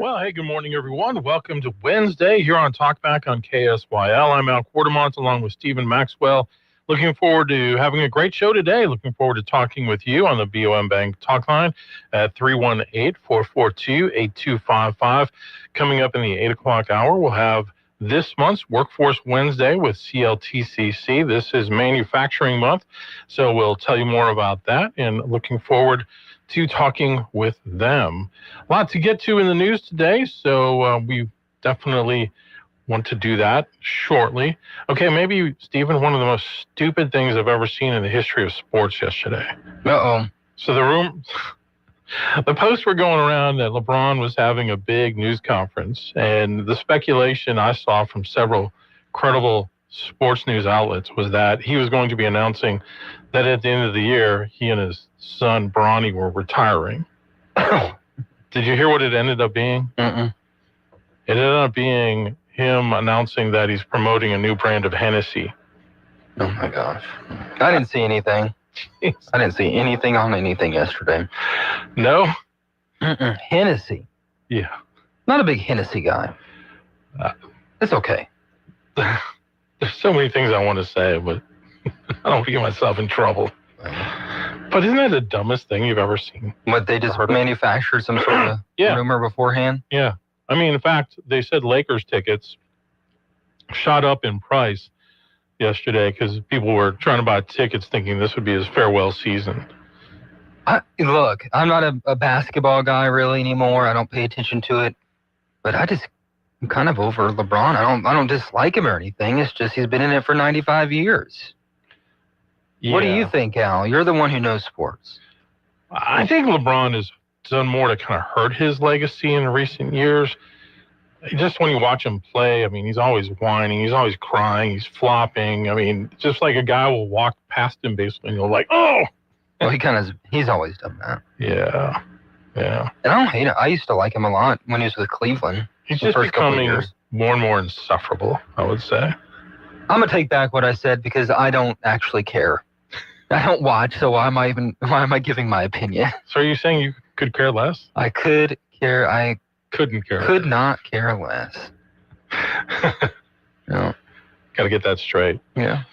Well, hey, good morning, everyone. Welcome to Wednesday here on Talkback on KSYL. I'm Al Quartermont along with Stephen Maxwell. Looking forward to having a great show today. Looking forward to talking with you on the BOM Bank talk line at 318-442-8255. Coming up in the 8 o'clock hour, we'll have this month's Workforce Wednesday with CLTCC. This is Manufacturing Month, so we'll tell you more about that, and looking forward to talking with them. A lot to get to in the news today, so we definitely want to do that shortly. Okay, maybe, Stephen, one of the most stupid things I've ever seen in the history of sports yesterday. Uh-oh. So the posts were going around that LeBron was having a big news conference, and the speculation I saw from several credible sports news outlets was that he was going to be announcing that at the end of the year, he and his son, Bronny, were retiring. Did you hear what it ended up being? Mm-mm. It ended up being him announcing that he's promoting a new brand of Hennessy. Oh, my gosh. I didn't see anything. I didn't see anything on anything yesterday. No? Mm-mm. Hennessy. Yeah. Not a big Hennessy guy. It's okay. There's so many things I want to say, but I don't want to get myself in trouble. But isn't that the dumbest thing you've ever seen? But they just manufactured some sort of rumor beforehand? Yeah. I mean, in fact, they said Lakers tickets shot up in price yesterday because people were trying to buy tickets thinking this would be his farewell season. Look, I'm not a basketball guy really anymore. I don't pay attention to it. But I'm kind of over LeBron. I don't dislike him or anything. It's just he's been in it for 95 years. Yeah. What do you think, Al? You're the one who knows sports. I think LeBron has done more to kind of hurt his legacy in recent years. Just when you watch him play, I mean, he's always whining, he's always crying, he's flopping. I mean, just like a guy will walk past him basically and you're like, oh! Well, he's always done that. Yeah. And I don't hate it. I used to like him a lot when he was with Cleveland. He's just becoming more and more insufferable, I would say. I'm going to take back what I said because I don't actually care. I don't watch, so why am I giving my opinion? So are you saying you could care less? I could care. I couldn't care. Could not care less. No. Got to get that straight. Yeah.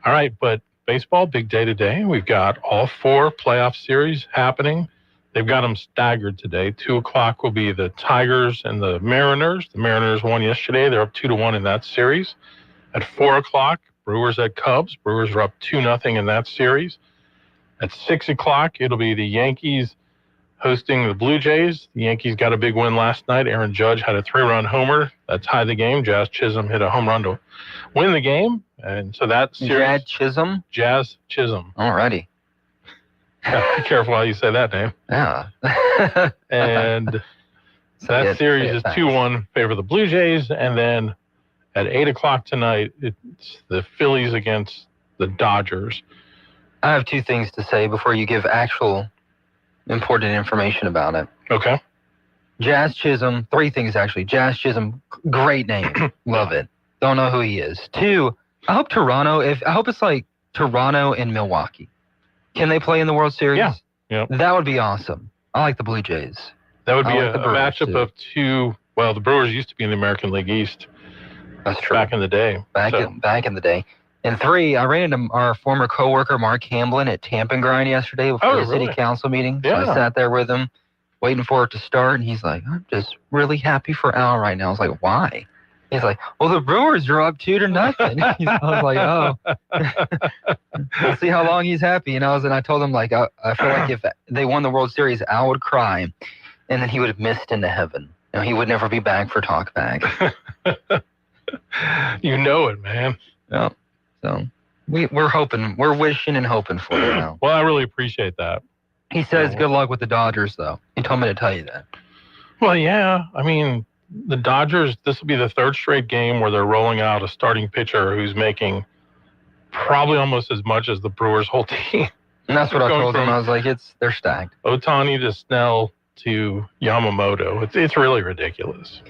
All right, but baseball, big day today. We've got all 4 playoff series happening. They've got them staggered today. 2 o'clock will be the Tigers and the Mariners. The Mariners won yesterday. They're up 2-1 in that series. At 4 o'clock, Brewers at Cubs. Brewers are up 2-0 in that series. At 6 o'clock, it'll be the Yankees hosting the Blue Jays. The Yankees got a big win last night. Aaron Judge had a 3-run homer that tied the game. Jazz Chisholm hit a home run to win the game. And so that series... Jazz Chisholm. Alrighty. Be careful how you say that name. Yeah. And that series is 2-1 in favor of the Blue Jays. And then at 8 o'clock tonight, it's the Phillies against the Dodgers. I have 2 things to say before you give actual important information about it. Okay. Jazz Chisholm, 3 things actually. Jazz Chisholm, great name. Love it. Don't know who he is. 2, I hope it's like Toronto and Milwaukee. Can they play in the World Series? Yeah. That would be awesome. I like the Blue Jays. That would be a matchup of 2. Well, the Brewers used to be in the American League East. That's true. Back in the day. Back in the day. And 3, I ran into our former coworker Mark Hamblin at Tampa and Grind yesterday before the city council meeting. So I sat there with him, waiting for it to start, and he's like, "I'm just really happy for Al right now." I was like, "Why?" He's like, "Well, the Brewers are up 2-0." I was like, "Oh." We'll see how long he's happy. And I told him, like, I feel like if they won the World Series, Al would cry, and then he would have missed into heaven. He would never be back for Talkback. You know it, man. Yeah. So we're hoping, we're wishing and hoping for it now. Well, I really appreciate that. He says good luck with the Dodgers, though. He told me to tell you that. Well, yeah. I mean, the Dodgers, this will be the 3rd straight game where they're rolling out a starting pitcher who's making probably almost as much as the Brewers' whole team. And that's what I told him. I was like, they're stacked. Ohtani to Snell to Yamamoto. It's really ridiculous.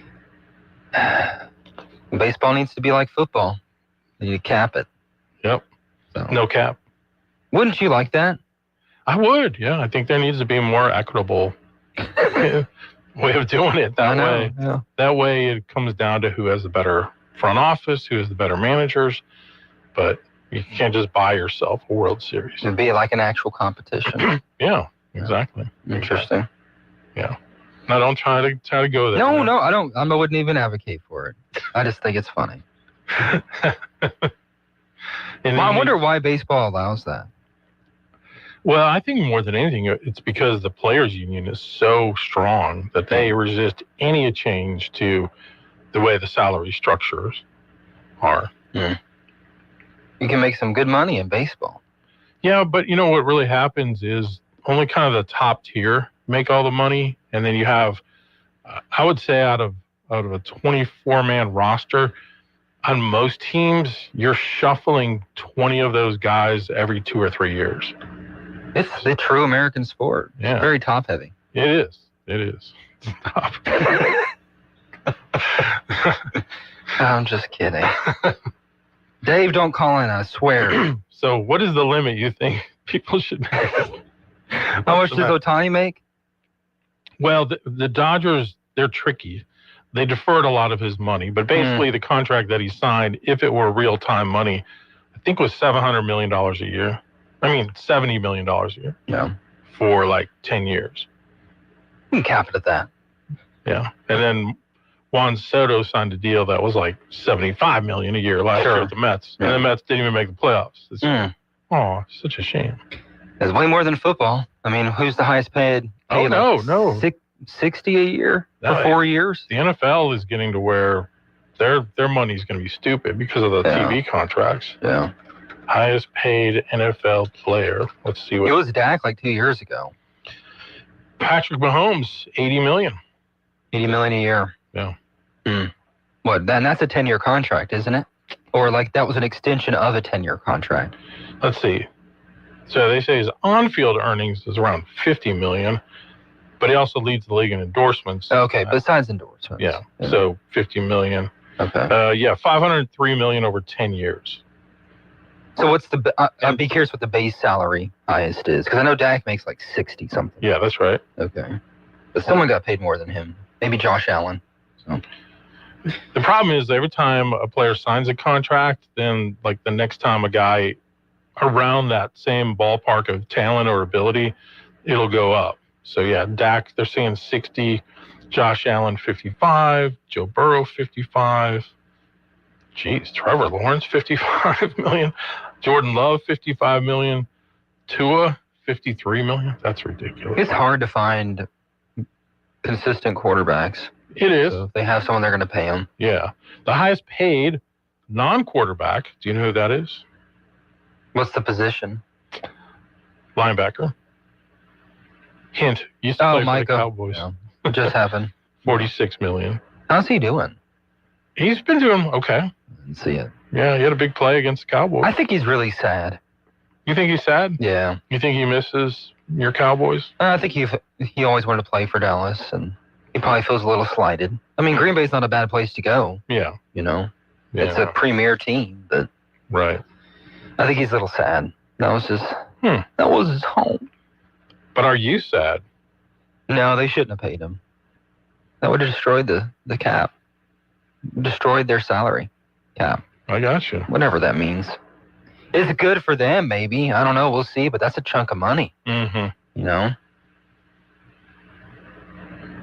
Baseball needs to be like football. You cap it. Yep. So. No cap. Wouldn't you like that? I would, yeah. I think there needs to be more equitable way of doing it that way. Yeah. That way it comes down to who has the better front office, who has the better managers. But you can't just buy yourself a World Series. It'd be like an actual competition. Yeah, exactly. Interesting. Yeah. Now don't try to go there. No, I don't. I wouldn't even advocate for it. I just think it's funny. I wonder why baseball allows that. Well, I think more than anything, it's because the players' union is so strong that they resist any change to the way the salary structures are. Mm. You can make some good money in baseball. Yeah, but you know what really happens is only kind of the top tier make all the money, and then you have, I would say, out of a 24-man roster, on most teams, you're shuffling 20 of those guys every 2 or 3 years. It's the true American sport. Yeah. It's very top heavy. It is. It's top. I'm just kidding. Dave, don't call in, I swear. So what is the limit you think people should make? How much does Ohtani make? Well, the Dodgers, they're tricky. They deferred a lot of his money, but basically the contract that he signed, if it were real-time money, I think was $700 million a year. I mean, $70 million a year. Yeah. For like 10 years. You can cap it at that. Yeah. And then Juan Soto signed a deal that was like $75 million a year last year with the Mets. Yeah. And the Mets didn't even make the playoffs. Oh, such a shame. It's way more than football. I mean, who's the highest paid? Oh, no. 60 a year for 4 years? The NFL is getting to where their money's going to be stupid because of the TV contracts. Yeah. Highest paid NFL player. Let's see what. It was Dak like 2 years ago. Patrick Mahomes, $80 million. $80 million a year. Yeah. What? Then that's a 10-year contract, isn't it? Or like that was an extension of a 10-year contract. Let's see. So they say his on-field earnings is around $50 million, but he also leads the league in endorsements. Okay, besides endorsements. Yeah. So $50 million. Okay. $503 million over 10 years. So what's the? I'd be curious what the base salary highest is, because I know Dak makes like 60 something. Yeah, that's right. Okay, but someone got paid more than him. Maybe Josh Allen. So. The problem is every time a player signs a contract, then like the next time a guy around that same ballpark of talent or ability, it'll go up. So yeah, Dak, they're saying 60, Josh Allen 55, Joe Burrow 55. Jeez, Trevor Lawrence 55 million, Jordan Love 55 million, Tua 53 million. That's ridiculous. It's hard to find consistent quarterbacks. It is. So if they have someone, they're going to pay them. Yeah. The highest paid non-quarterback, do you know who that is? What's the position? Linebacker. Hint, used to play for the Cowboys. Yeah. It just happened. 46 million. How's he doing? He's been doing okay. I didn't see it. Yeah, he had a big play against the Cowboys. I think he's really sad. You think he's sad? Yeah. You think he misses your Cowboys? I think he always wanted to play for Dallas, and he probably feels a little slighted. I mean, Green Bay's not a bad place to go. Yeah. You know? Yeah. It's a premier team, but right. I think he's a little sad. That was his home. But are you sad? No, they shouldn't have paid him. That would have destroyed the cap. Destroyed their salary cap. I got you. Whatever that means. It's good for them, maybe. I don't know. We'll see. But that's a chunk of money. Mm-hmm. You know?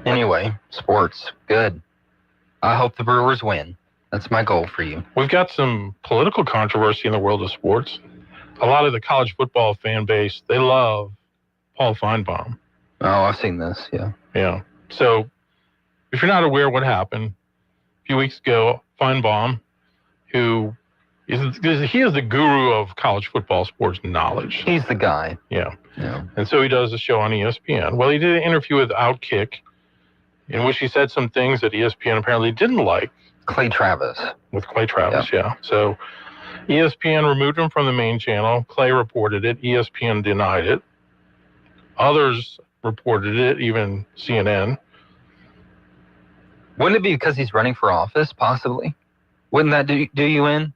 Anyway, sports. Good. I hope the Brewers win. That's my goal for you. We've got some political controversy in the world of sports. A lot of the college football fan base, they love Paul Feinbaum. Oh, I've seen this, yeah. Yeah. So, if you're not aware what happened, a few weeks ago, Feinbaum, he is the guru of college football sports knowledge. He's the guy. Yeah. Yeah. And so he does a show on ESPN. Well, he did an interview with Outkick, in which he said some things that ESPN apparently didn't like. Clay Travis. With Clay Travis, yeah. So ESPN removed him from the main channel. Clay reported it. ESPN denied it. Others reported it, even CNN. Wouldn't it be because he's running for office, possibly? Wouldn't that do you in?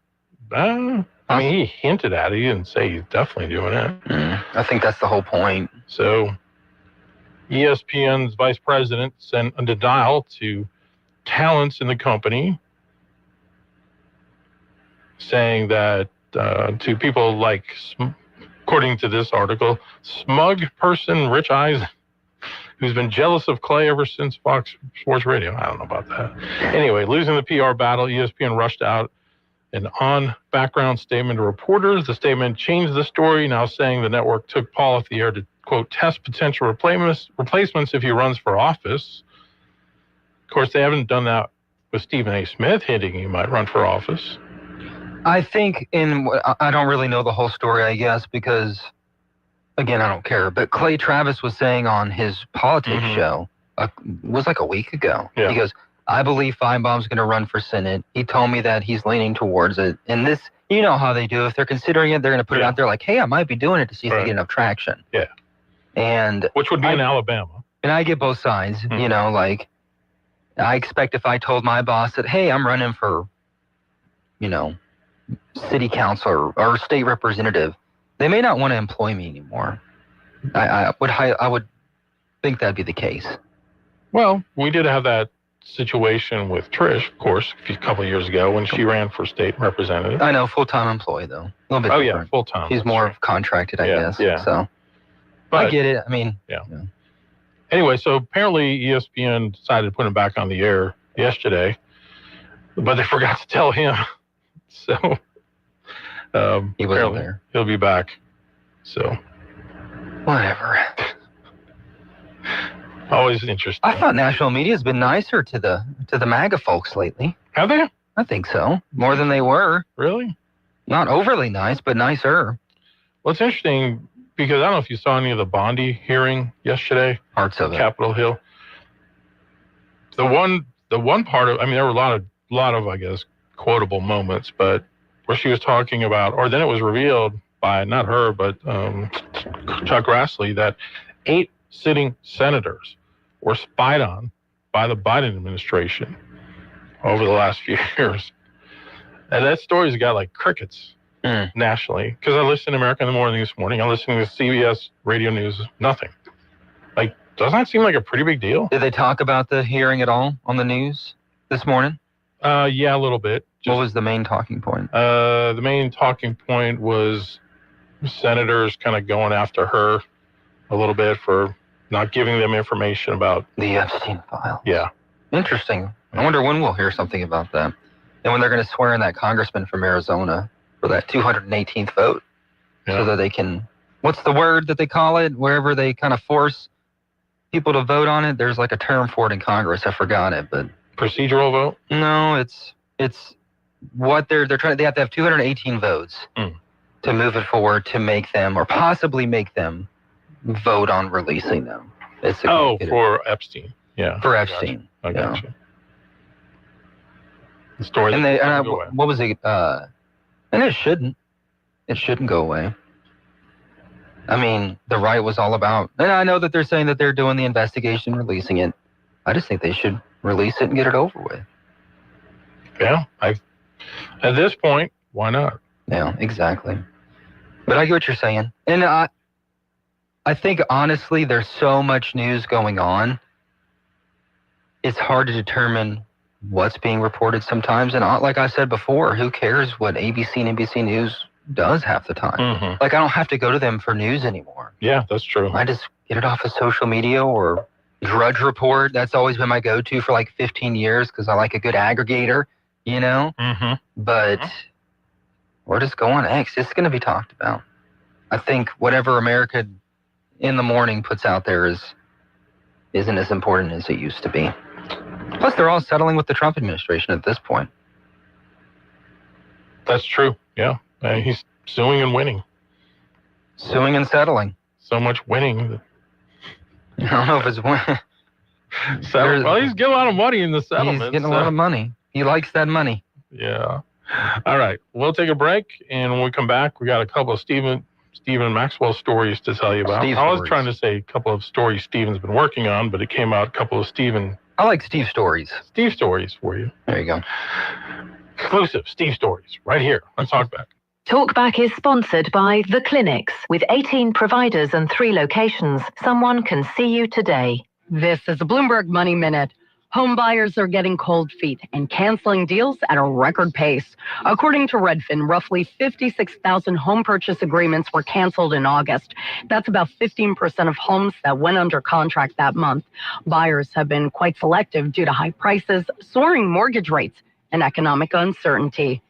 I mean, he hinted at it. He didn't say he's definitely doing it. I think that's the whole point. So, ESPN's vice president sent a denial to talents in the company, saying that to people like, according to this article, smug person Rich Eisen, who's been jealous of Clay ever since Fox Sports Radio. I don't know about that. Anyway, losing the PR battle, ESPN rushed out an on-background statement to reporters. The statement changed the story, now saying the network took Paul off the air to, quote, test potential replacements if he runs for office. Of course, they haven't done that with Stephen A. Smith, hinting he might run for office. I think I don't really know the whole story, I guess, because, again, I don't care. But Clay Travis was saying on his politics show, it was like a week ago. Yeah. He goes, I believe Feinbaum's going to run for Senate. He told me that he's leaning towards it. And this, you know how they do. If they're considering it, they're going to put it out there like, hey, I might be doing it to see if they get enough traction. Yeah. And which would be in Alabama. And I get both sides, you know, like, I expect if I told my boss that, hey, I'm running for, you know, city council or state representative, they may not want to employ me anymore. I would think that'd be the case. Well, we did have that situation with Trish, of course, a couple of years ago when she ran for state representative. I know, full-time employee though. A little bit different. Yeah, full-time. She's more contracted, I guess. Yeah. So, but I get it. I mean, yeah. Anyway, so apparently ESPN decided to put him back on the air yesterday, but they forgot to tell him. So he wasn't there. He'll be back. So whatever. Always interesting. I thought national media has been nicer to the MAGA folks lately. Have they? I think so. More than they were. Really? Not overly nice, but nicer. Well, it's interesting because I don't know if you saw any of the Bondi hearing yesterday. Parts of it. Capitol Hill. The one part of, I mean, there were a lot of I guess quotable moments, but where she was talking about, or then it was revealed by not her but Chuck Grassley that 8 sitting senators were spied on by the Biden administration over the last few years. And that story's got like crickets nationally. Because I listened to America in the Morning this morning. I'm listening to CBS Radio News. Nothing. Like, doesn't that seem like a pretty big deal? Did they talk about the hearing at all on the news this morning? Yeah, a little bit. What was the main talking point? The main talking point was senators kind of going after her a little bit for not giving them information about the Epstein file. Yeah. Interesting. I wonder when we'll hear something about that. And when they're going to swear in that congressman from Arizona for that 218th vote. Yeah. So that they can, what's the word that they call it? Wherever they kind of force people to vote on it. There's like a term for it in Congress. I forgot it, but. Procedural vote? No, it's what they're trying. They have to have 218 votes to move it forward to make them, or possibly make them, vote on releasing them. For Epstein. Yeah. For Epstein. I got you. The story. And what was it? And it shouldn't go away. I mean, the right was all about, and I know that they're saying that they're doing the investigation, releasing it. I just think they should release it and get it over with. Yeah. At this point, why not? Yeah, exactly. But I get what you're saying. And I think, honestly, there's so much news going on. It's hard to determine what's being reported sometimes. And like I said before, who cares what ABC and NBC News does half the time? Mm-hmm. Like, I don't have to go to them for news anymore. Yeah, that's true. I just get it off of social media or Drudge Report. That's always been my go-to for like 15 years because I like a good aggregator, you know? Mm-hmm. But where does go on X? It's going to be talked about. I think whatever America in the Morning puts out there isn't as important as it used to be. Plus, they're all settling with the Trump administration at this point. That's true. Yeah. He's suing and winning. Suing and settling. So much winning. I don't know if it's winning. Well, he's getting a lot of money in the settlement. He's getting a lot of money. He likes that money. Yeah. All right. We'll take a break, and when we come back, we got a couple of Stephen Maxwell stories to tell you about. I was trying to say a couple of stories Stephen's been working on, but it came out a couple of Stephen. I like Steve stories. Steve stories for you. There you go. Exclusive Steve stories right here. Let's talk back. Talkback is sponsored by The Clinics. With 18 providers and 3 locations, someone can see you today. This is a Bloomberg Money Minute. Home buyers are getting cold feet and canceling deals at a record pace. According to Redfin, roughly 56,000 home purchase agreements were canceled in August. That's about 15% of homes that went under contract that month. Buyers have been quite selective due to high prices, soaring mortgage rates, and economic uncertainty.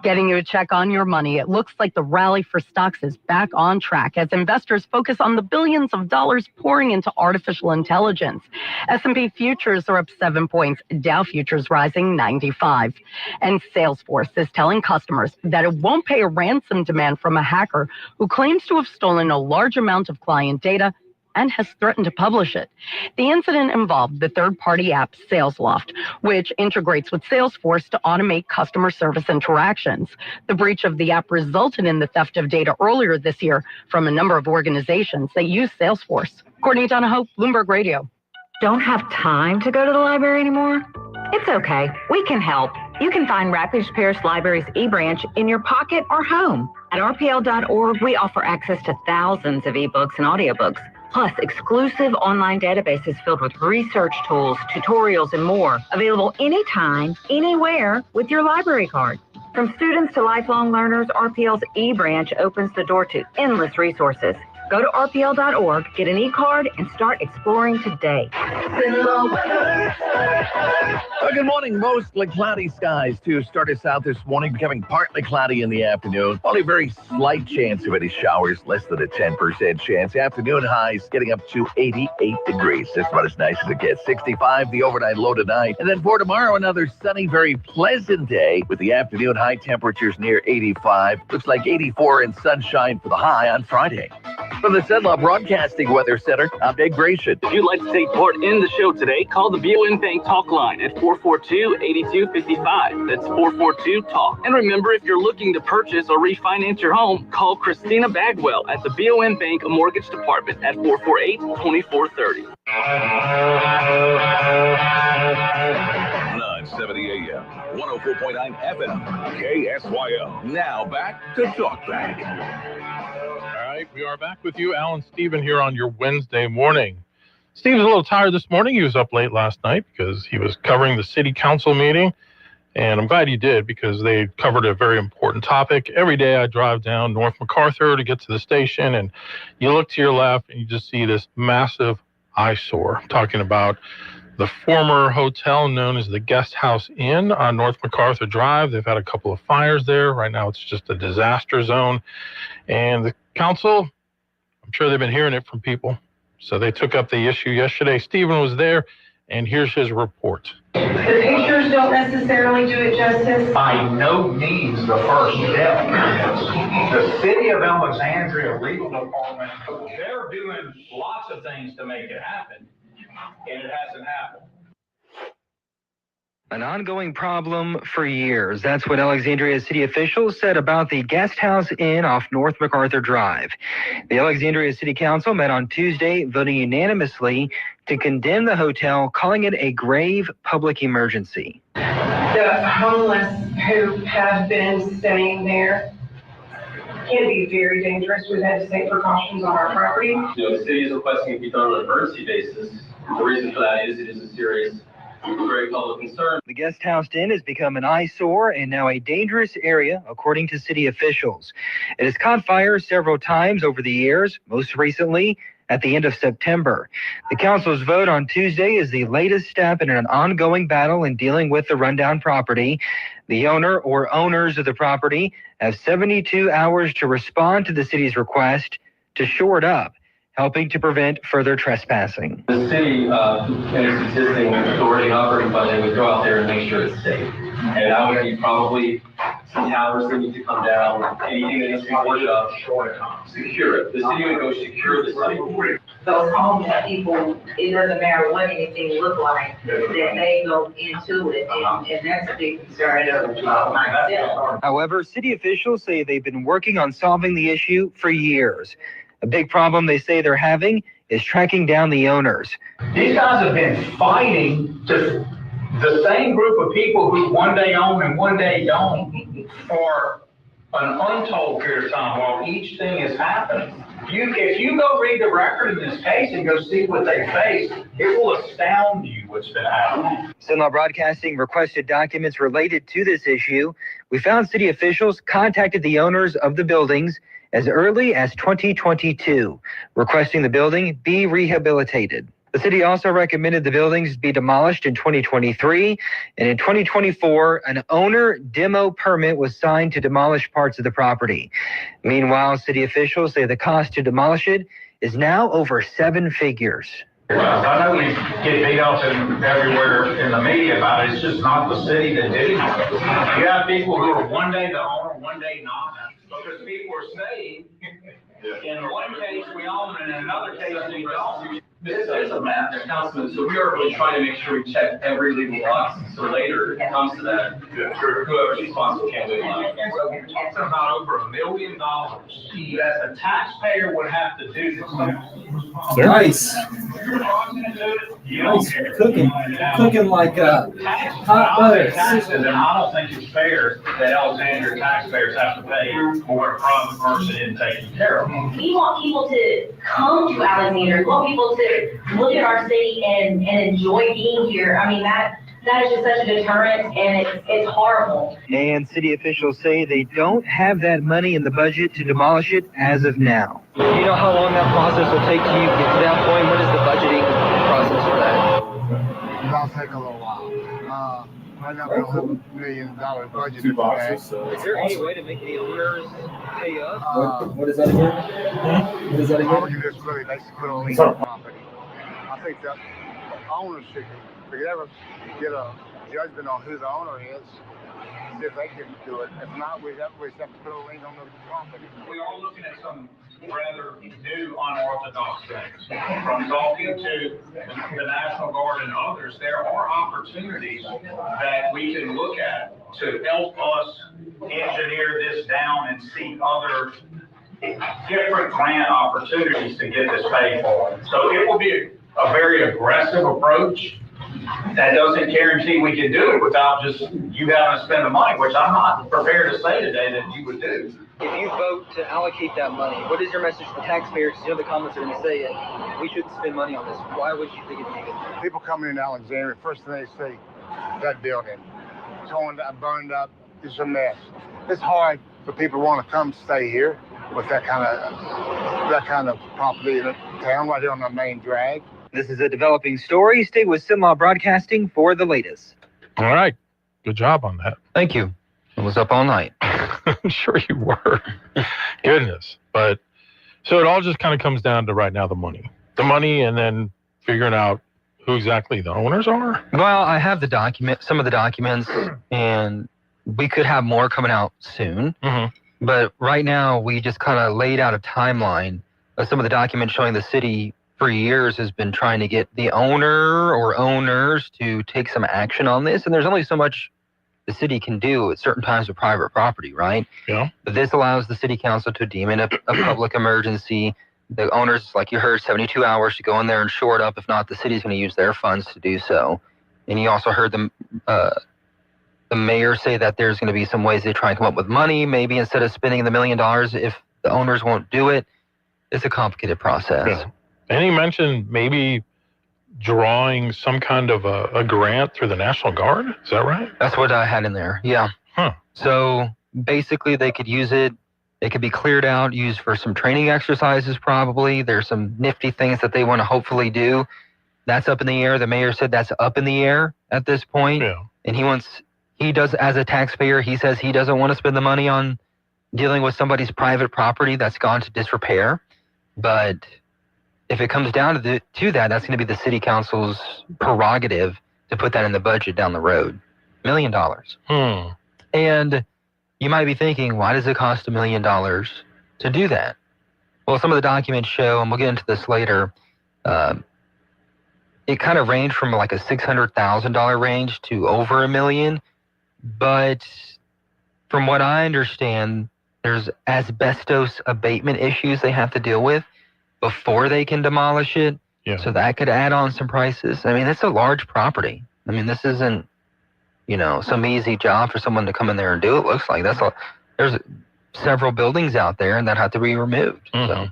Getting you a check on your money, it looks like the rally for stocks is back on track as investors focus on the billions of dollars pouring into artificial intelligence. S&P futures are up 7 points, Dow futures rising 95. And Salesforce is telling customers that it won't pay a ransom demand from a hacker who claims to have stolen a large amount of client data and has threatened to publish it. The incident involved the third-party app SalesLoft, which integrates with Salesforce to automate customer service interactions. The breach of the app resulted in the theft of data earlier this year from a number of organizations that use Salesforce. Courtney Donahoe, Bloomberg Radio. Don't have time to go to the library anymore? It's okay. We can help. You can find Rapids Parish Library's eBranch in your pocket or home. At rpl.org, we offer access to thousands of ebooks and audiobooks, plus exclusive online databases filled with research tools, tutorials, and more, available anytime, anywhere with your library card. From students to lifelong learners, RPL's eBranch opens the door to endless resources. Go to rpl.org, get an e-card, and start exploring today. Good morning. Mostly cloudy skies to start us out this morning, becoming partly cloudy in the afternoon. Only very slight chance of any showers, less than a 10% chance. Afternoon highs getting up to 88 degrees. That's about as nice as it gets. 65, the overnight low tonight. And then for tomorrow, another sunny, very pleasant day with the afternoon high temperatures near 85. Looks like 84 and sunshine for the high on Friday. From the Cenla Broadcasting Weather Center, I'm Dave Gratian. If you'd like to take part in the show today, call the BON Bank Talk line at 442-8255. That's 442-TALK. And remember, if you're looking to purchase or refinance your home, call Christina Bagwell at the BON Bank Mortgage Department at 448-2430. 970 AM, 104.9 FM, KSYO. Now back to Talkback. All right, we are back with you, Alan Stephen, here on your Wednesday morning. Steve was a little tired this morning. He was up late last night because he was covering the city council meeting. And I'm glad he did because they covered a very important topic. Every day I drive down North MacArthur to get to the station, and you look to your left and you just see this massive eyesore. I'm talking about the former hotel known as the Guest House Inn on North MacArthur Drive. They've had a couple of fires there. Right now it's just a disaster zone. And the council, I'm sure they've been hearing it from people. So they took up the issue yesterday. Stephen was there, and here's his report. The pictures don't necessarily do it justice. By no means the first step. The City of Alexandria Legal Department, they're doing lots of things to make it happen, and it hasn't happened. An ongoing problem for years. That's what Alexandria city officials said about the Guest House Inn off North MacArthur Drive. The Alexandria City Council met on Tuesday, voting unanimously to condemn the hotel, calling it a grave public emergency. The homeless who have been staying there can be very dangerous. We've had to take precautions on our property. The city is requesting it be done on an emergency basis. The reason for that is it is a serious, very public concern. The Guest House Inn has become an eyesore and now a dangerous area, according to city officials. It has caught fire several times over the years, most recently at the end of September. The council's vote on Tuesday is the latest step in an ongoing battle in dealing with the rundown property. The owner or owners of the property have 72 hours to respond to the city's request to shore it up, helping to prevent further trespassing. The city, in its existing authority and operating budget, would go out there and make sure it's safe. And that would be probably some towers that need to come down, anything that needs to be pushed up, secure it. The city would go secure the site. Those homeless people, it doesn't matter what anything look like, that they go into it, and that's a big concern of myself. However, city officials say they've been working on solving the issue for years. A big problem they say they're having is tracking down the owners. These guys have been fighting to the same group of people who one day own and one day don't for an untold period of time while each thing is happening. If you go read the record in this case and go see what they faced, it will astound you what's been happening. Sinlaw Broadcasting requested documents related to this issue. We found city officials contacted the owners of the buildings as early as 2022, requesting the building be rehabilitated. The city also recommended the buildings be demolished in 2023, and in 2024, an owner demo permit was signed to demolish parts of the property. Meanwhile, city officials say the cost to demolish it is now over 7 figures. Well, I know we get beat up everywhere in the media about it. It's just not the city that did it. You have people who are one day the owner, one day not, because people are saying, in one case we own and in another case we don't. This is a mess. Councilman, so we are really trying to make sure we check every legal box, so later it comes to that, whoever's responsible can't wait long. So we're talking about over $1 million that the taxpayer would have to do this. Nice. Nice cooking like hot butter. And I don't think it's fair that Alexandria taxpayers have to pay for a private person in taking care of them. We want people to come to Alexandria. We want people to look at our city and enjoy being here. I mean, that is just such a deterrent, and it's horrible. And city officials say they don't have that money in the budget to demolish it as of now. Do you know how long that process will take to get to that point? What is the budgeting process for that? It'll take a little while. Right now, we don't have $1 million budget. Two boxes. Is there any way to make the owners pay up? What is that again? What is that again? You just really basically put a lien on property. I think that the owners should ever get a judgment on who the owner is, see if they can do it. If not, we have to put a lien on the property. We are looking at some rather new unorthodox things. From talking to the National Guard and others, there are opportunities that we can look at to help us engineer this down and seek other different grant opportunities to get this paid for. So it will be a very aggressive approach. That doesn't guarantee we can do it without just you having to spend the money, which I'm not prepared to say today that you would do. If you vote to allocate that money, what is your message to the taxpayers? You know the comments are going to say it. We shouldn't spend money on this. Why would you think it's needed? People coming in Alexandria, first thing they say, that building, torn down, burned up, it's a mess. It's hard for people who want to come stay here with that kind of property in the town right here on the main drag. This is a developing story. Stay with Sinlaw Broadcasting for the latest. All right. Good job on that. Thank you. I was up all night. I'm sure you were. Goodness. But so it all just kind of comes down to right now the money and then figuring out who exactly the owners are. Well, I have some of the documents, and we could have more coming out soon. Mm-hmm. But right now we just kind of laid out a timeline of some of the documents showing the city for years has been trying to get the owner or owners to take some action on this. And there's only so much the city can do at certain times with private property, right? Yeah. But this allows the city council to deem it a public emergency. The owners, like you heard, 72 hours to go in there and shore it up. If not, the city's going to use their funds to do so. And you also heard the mayor say that there's going to be some ways they try and come up with money. Maybe instead of spending the $1 million, if the owners won't do it, it's a complicated process. Yeah. And he mentioned maybe drawing some kind of a grant through the National Guard. Is that right? That's what I had in there. Yeah. Huh. So basically they could use it. It could be cleared out, used for some training exercises probably. There's some nifty things that they want to hopefully do. That's up in the air. The mayor said that's up in the air at this point. Yeah. And he does, as a taxpayer, he says he doesn't want to spend the money on dealing with somebody's private property that's gone to disrepair. But if it comes down to that, that's going to be the city council's prerogative to put that in the budget down the road. $1 million. And you might be thinking, why does it cost $1 million to do that? Well, some of the documents show, and we'll get into this later, it kind of ranged from like a $600,000 range to over $1 million. But from what I understand, there's asbestos abatement issues they have to deal with before they can demolish it. Yeah. So that could add on some prices. I mean, it's a large property. I mean, this isn't, some easy job for someone to come in there and do. It looks like there's several buildings out there, and that had to be removed. So.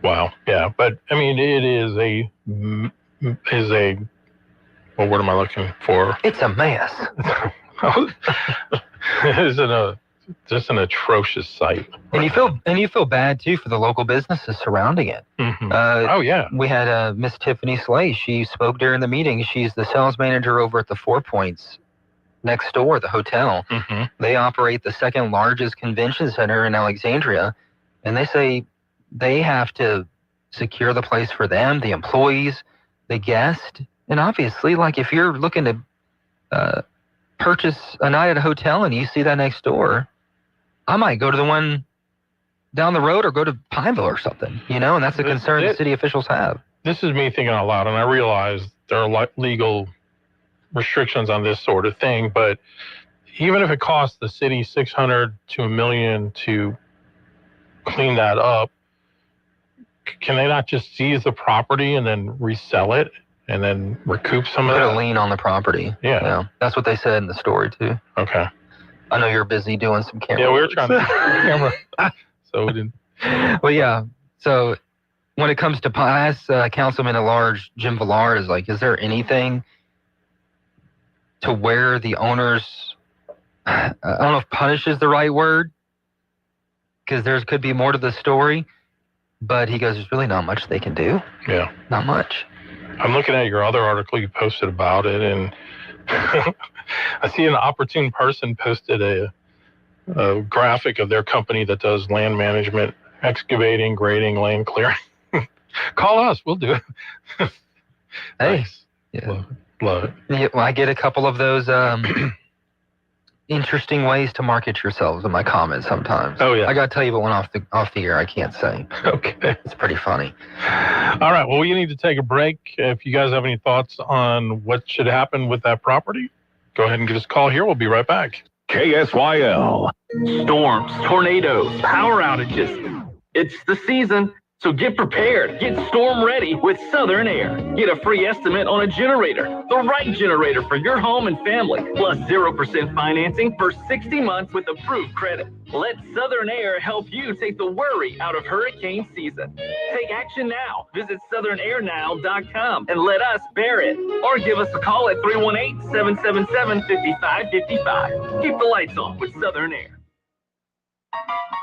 Wow. Yeah, but I mean, it is a. What word am I looking for? It's a mess. It is just an atrocious site. And you feel bad too for the local businesses surrounding it. Oh yeah. We had Miss Tiffany Slay. She spoke during the meeting. She's the sales manager over at the Four Points next door, the hotel. They operate the second largest convention center in Alexandria, and they say they have to secure the place for them, the employees, the guest, and obviously, like if you're looking to purchase a night at a hotel and you see that next door, I might go to the one down the road or go to Pineville or something, and that's a concern the city officials have. This is me thinking out loud, and I realize there are legal restrictions on this sort of thing, but even if it costs the city $600,000 to $1 million to clean that up, can they not just seize the property and then resell it and then recoup some of Put that? a lien on the property. Yeah. That's what they said in the story too. Okay. I know you're busy doing some camera. Yeah, we were trying to camera. So we didn't. Well, yeah. So when it comes to, I asked Councilman at Large Jim Villar, is there anything to where the owners, I don't know if punish is the right word, because there could be more to the story, but he goes, there's really not much they can do. Yeah. Not much. I'm looking at your other article you posted about it, and I see an opportune person posted a graphic of their company that does land management, excavating, grading, land clearing. Call us, we'll do it. Hey. Nice. Yeah. Love it. Yeah, well, I get a couple of those interesting ways to market yourselves in my comments sometimes. Oh, yeah. I got to tell you about one off the air I can't say. Okay. It's pretty funny. All right. Well, we need to take a break. If you guys have any thoughts on what should happen with that property, go ahead and give us a call here. We'll be right back. KSYL. Storms, tornadoes, power outages. It's the season, so get prepared. Get storm ready with Southern Air. Get a free estimate on a generator, the right generator for your home and family, plus 0% financing for 60 months with approved credit. Let Southern Air help you take the worry out of hurricane season. Take action now. Visit southernairnow.com and let us bear it. Or give us a call at 318-777-5555. Keep the lights on with Southern Air.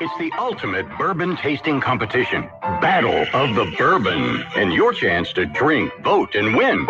It's the ultimate bourbon tasting competition, Battle of the Bourbon, and your chance to drink, vote, and win.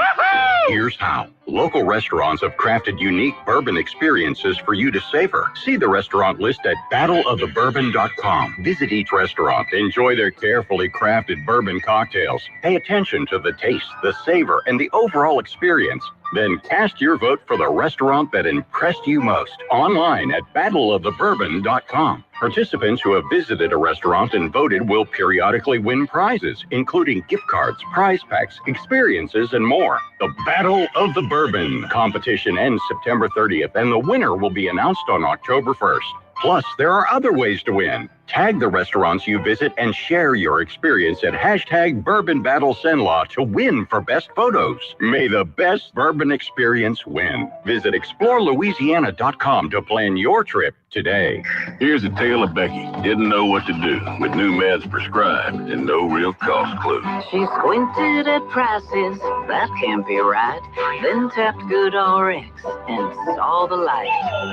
Here's how. Local restaurants have crafted unique bourbon experiences for you to savor. See the restaurant list at battleofthebourbon.com. Visit each restaurant, enjoy their carefully crafted bourbon cocktails. Pay attention to the taste, the savor, and the overall experience. Then cast your vote for the restaurant that impressed you most online at battleofthebourbon.com. Participants who have visited a restaurant and voted will periodically win prizes, including gift cards, prize packs, experiences, and more. The Battle of the Bourbon competition ends September 30th, and the winner will be announced on October 1st. Plus, there are other ways to win. Tag the restaurants you visit and share your experience at #BourbonBattleSenlaw to win for best photos. May the best bourbon experience win. Visit ExploreLouisiana.com to plan your trip today. Here's a tale of Becky. Didn't know what to do with new meds prescribed and no real cost clue. She squinted at prices, that can't be right. Then tapped GoodRx and saw the light.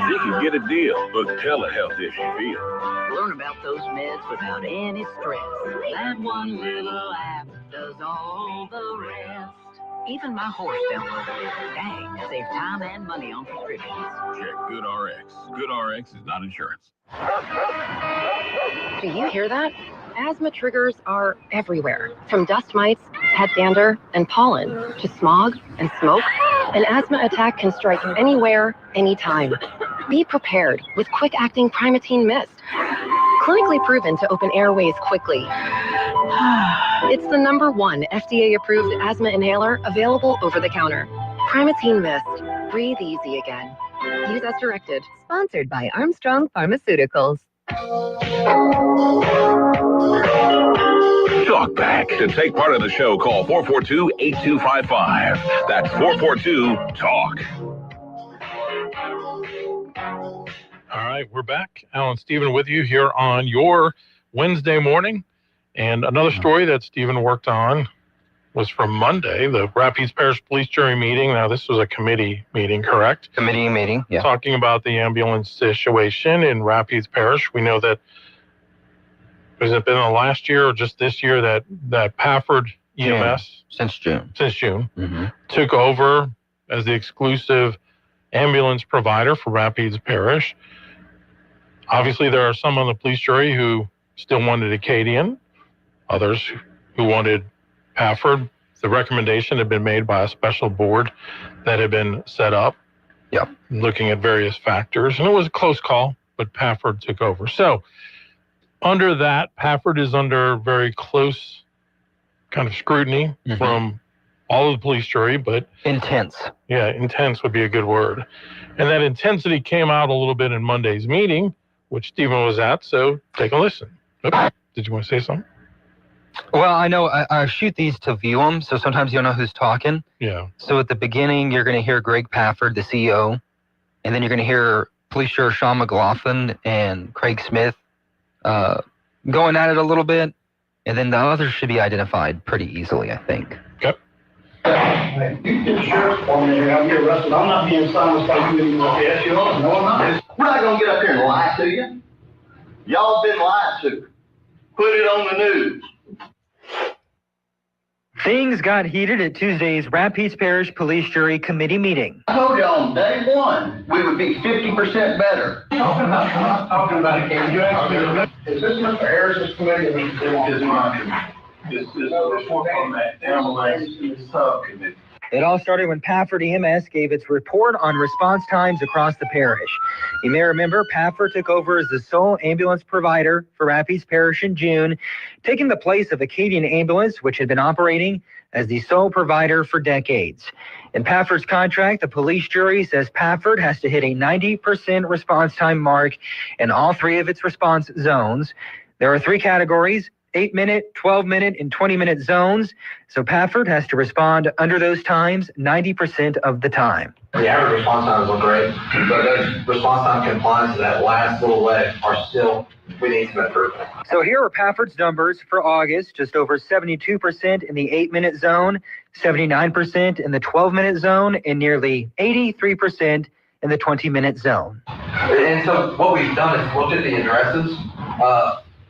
She can get a deal. Book telehealth if you feel. Learn about those meds without any stress. That one little app does all the rest. Even my horse downloaded it. Dang, save time and money on prescriptions. Check GoodRx. GoodRx is not insurance. Do you hear that? Asthma triggers are everywhere, from dust mites, head dander, and pollen, to smog and smoke. An asthma attack can strike anywhere, anytime. Be prepared with quick-acting Primatene Mist. Clinically proven to open airways quickly. It's the #1 FDA-approved asthma inhaler available over the counter. Primatene Mist. Breathe easy again. Use as directed. Sponsored by Armstrong Pharmaceuticals. Talk back. To take part of the show, call 442-8255. That's 442-TALK. All right, we're back. Alan Stephen with you here on your Wednesday morning. And another story that Stephen worked on was from Monday, the Rapides Parish Police Jury meeting. Now, this was a committee meeting, correct? Committee meeting, yeah. Talking about the ambulance situation in Rapides Parish. We know that, has it been the last year or just this year that Pafford EMS? Since June. Mm-hmm. Took over as the exclusive ambulance provider for Rapides Parish. Obviously, there are some on the police jury who still wanted Acadian, others who wanted Pafford. The recommendation had been made by a special board that had been set up, looking at various factors, and it was a close call, but Pafford took over. So under that, Pafford is under very close kind of scrutiny from all of the police jury, but intense. Yeah, intense would be a good word. And that intensity came out a little bit in Monday's meeting, which Stephen was at, so take a listen. Oops. Did you want to say something? Well, I know I shoot these to view them, so sometimes you don't know who's talking. Yeah. So at the beginning, you're going to hear Greg Pafford, the CEO, and then you're going to hear Police Sheriff Sean McLaughlin and Craig Smith going at it a little bit, and then the others should be identified pretty easily, I think. Okay. Hey, you get the sheriff's department here, I'll get arrested. I'm not being silenced by you anymore. Yes, you are. No, I'm not. We're not going to get up here and lie to you. Y'all been lied to. Put it on the news. Things got heated at Tuesday's Rapides Parish Police Jury Committee meeting. I told you on day one, we would be 50% better. I'm not talking about it. You asked me, is this Mr. Harris's committee or Mr. Dillon's? It's my committee. This is a report from that ambulance subcommittee. It all started when Pafford EMS gave its report on response times across the parish. You may remember Pafford took over as the sole ambulance provider for Rapides Parish in June, taking the place of Acadian Ambulance, which had been operating as the sole provider for decades. In Pafford's contract, the police jury says Pafford has to hit a 90% response time mark in all three of its response zones. There are three categories: 8-minute, 12-minute, and 20-minute zones. So Pafford has to respond under those times 90% of the time. The average response times look great, but those response time compliance to that last little leg are still, we need some improvement. So here are Pafford's numbers for August: just over 72% in the 8-minute zone, 79% in the 12-minute zone, and nearly 83% in the 20-minute zone. And so what we've done is looked at the addresses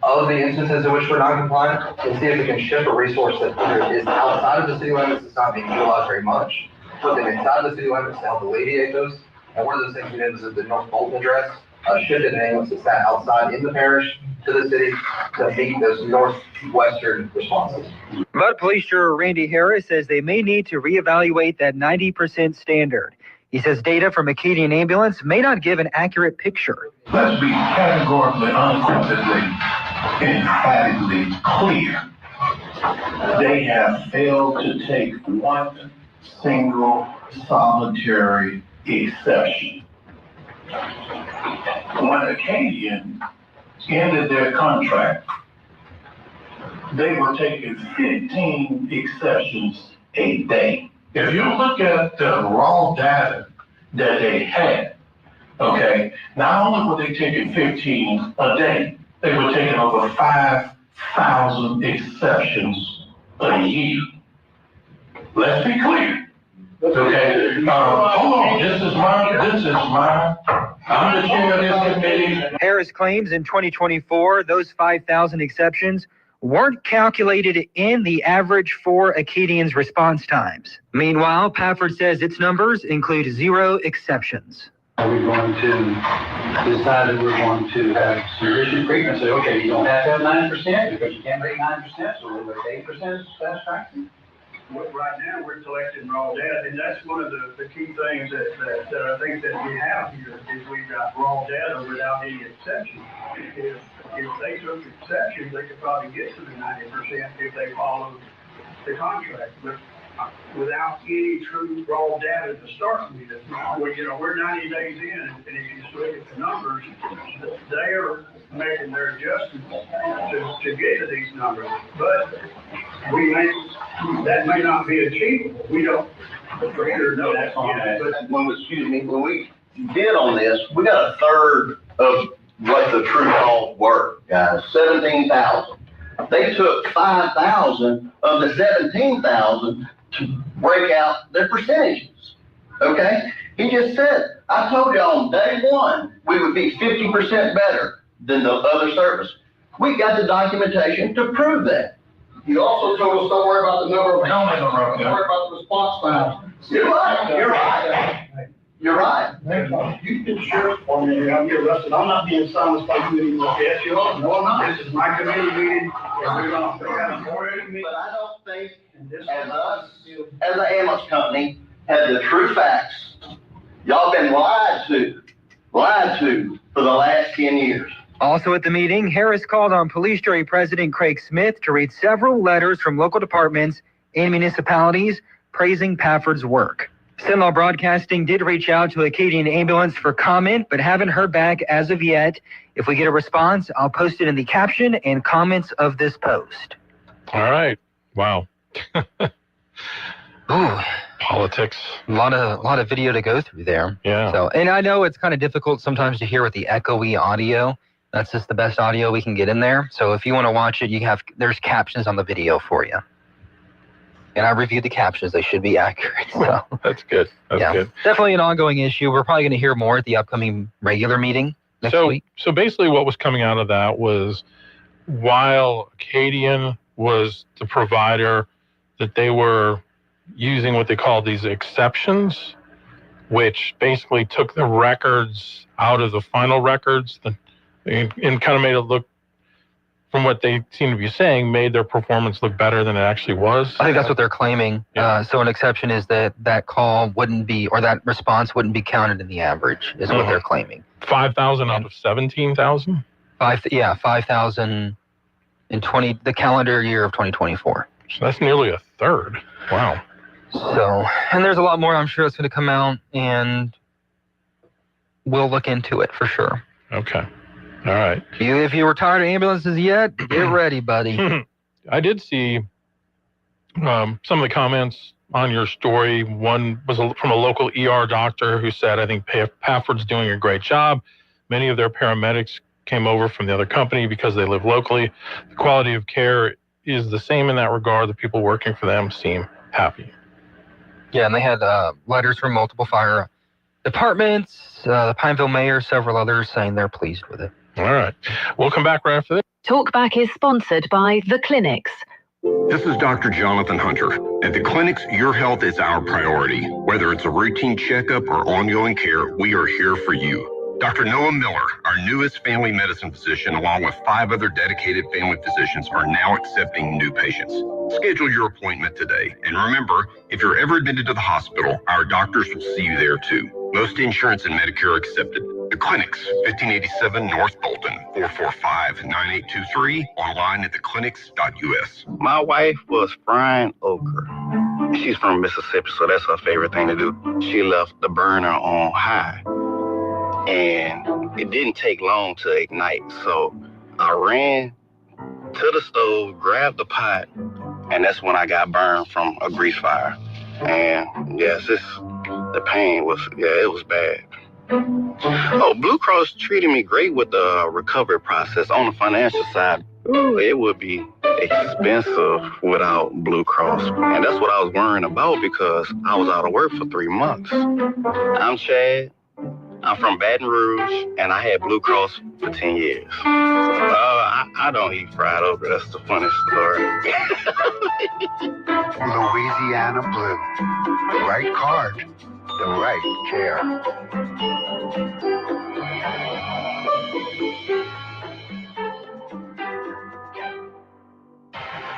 of the instances in which we're non-compliant and see if we can shift a resource that either is outside of the city limits, that's not being utilized very much, put them inside of the city limits to help alleviate those. And one of those things we did was the North Bolton address, shifted an ambulance that sat outside in the parish to the city to meet those northwestern responses. But Police Juror Randy Harris says they may need to reevaluate that 90% standard. He says data from Acadian Ambulance may not give an accurate picture. Let's be categorically, unequivocally, emphatically clear. They have failed to take one single solitary exception. When Acadian ended their contract, they were taking 15 exceptions a day. If you look at the raw data that they had, okay, not only were they taking 15 a day, they were taking over 5,000 exceptions a year. Let's be clear. Okay, hold on, this is mine. I'm the chair of this committee. Harris claims in 2024, those 5,000 exceptions weren't calculated in the average for Acadian's response times. Meanwhile, Pafford says its numbers include 0 exceptions. Are we going to decide that we're going to have sufficient treatment? Say, okay, you don't have to have 9% because you can't make 9%, so we'll make 8% satisfaction. Right now, we're collecting raw data, and that's one of the key things that I think that we have here is we've got raw data without any exceptions. If they took exceptions, they could probably get to the 90% if they followed the contract. But without any true raw data to start with, we're 90 days in, and if you just look at the numbers, they're making their adjustments to get to these numbers. But that may not be achievable. We don't for sure know that. But when we bid on this, we got a third of what the true costs were, guys. 17,000. They took 5,000 of the 17,000 to break out their percentages. Okay? He just said, I told you on day one, we would be 50% better than the other service. We got the documentation to prove that. You also told us don't worry about the number of helmets, don't worry about the response time. You're right. You're right. You're right. You get the sheriff for me, I'll get arrested. I'm not being silenced by you anymore. Yes, you are. No, I'm not. This is my committee meeting, and we're going to have a board meeting. But I don't think, as us, as an ambulance company, have the true facts. Y'all been lied to for the last 10 years. Also at the meeting, Harris called on Police Jury President Craig Smith to read several letters from local departments and municipalities praising Pafford's work. Cenlaw Broadcasting did reach out to Acadian Ambulance for comment, but haven't heard back as of yet. If we get a response, I'll post it in the caption and comments of this post. All right. Wow. Ooh. Politics. A lot of video to go through there. Yeah. So, and I know it's kind of difficult sometimes to hear with the echoey audio. That's just the best audio we can get in there. So if you want to watch it, there's captions on the video for you. And I reviewed the captions. They should be accurate. So that's good. That's good. Definitely an ongoing issue. We're probably going to hear more at the upcoming regular meeting next week. So basically what was coming out of that was while Acadian was the provider, that they were using what they call these exceptions, which basically took the records out of the final records and kind of made it look, from what they seem to be saying, made their performance look better than it actually was. I think that's what they're claiming. Yeah. So an exception is that call wouldn't be, or that response wouldn't be counted in the average, is what they're claiming. 5,000 out of 17,000? 5,000 in the calendar year of 2024. So that's nearly a third. Wow. So, and there's a lot more I'm sure that's going to come out, and we'll look into it for sure. Okay. All right. If you were tired of ambulances yet, get ready, buddy. I did see some of the comments on your story. One was from a local ER doctor who said, I think Pafford's doing a great job. Many of their paramedics came over from the other company because they live locally. The quality of care is the same in that regard. The people working for them seem happy. Yeah, and they had letters from multiple fire departments, the Pineville mayor, several others saying they're pleased with it. All right. We'll come back right after this. Talkback is sponsored by The Clinics. This is Dr. Jonathan Hunter. At the Clinics, your health is our priority. Whether it's a routine checkup or ongoing care, we are here for you. Dr. Noah Miller, our newest family medicine physician, along with 5 other dedicated family physicians, are now accepting new patients. Schedule your appointment today. And remember, if you're ever admitted to the hospital, our doctors will see you there too. Most insurance and Medicare are accepted. The Clinics, 1587 North Bolton, 445-9823, online at theclinics.us. My wife was frying okra. She's from Mississippi, so that's her favorite thing to do. She left the burner on high, and it didn't take long to ignite. So I ran to the stove, grabbed the pot, and that's when I got burned from a grease fire. And yes, the pain was, it was bad. Oh, Blue Cross treated me great with the recovery process. On the financial side, it would be expensive without Blue Cross. And that's what I was worrying about because I was out of work for 3 months. I'm Chad. I'm from Baton Rouge, and I had Blue Cross for 10 years. I don't eat fried okra. That's the funny story. Louisiana Blue. The right card, the right care.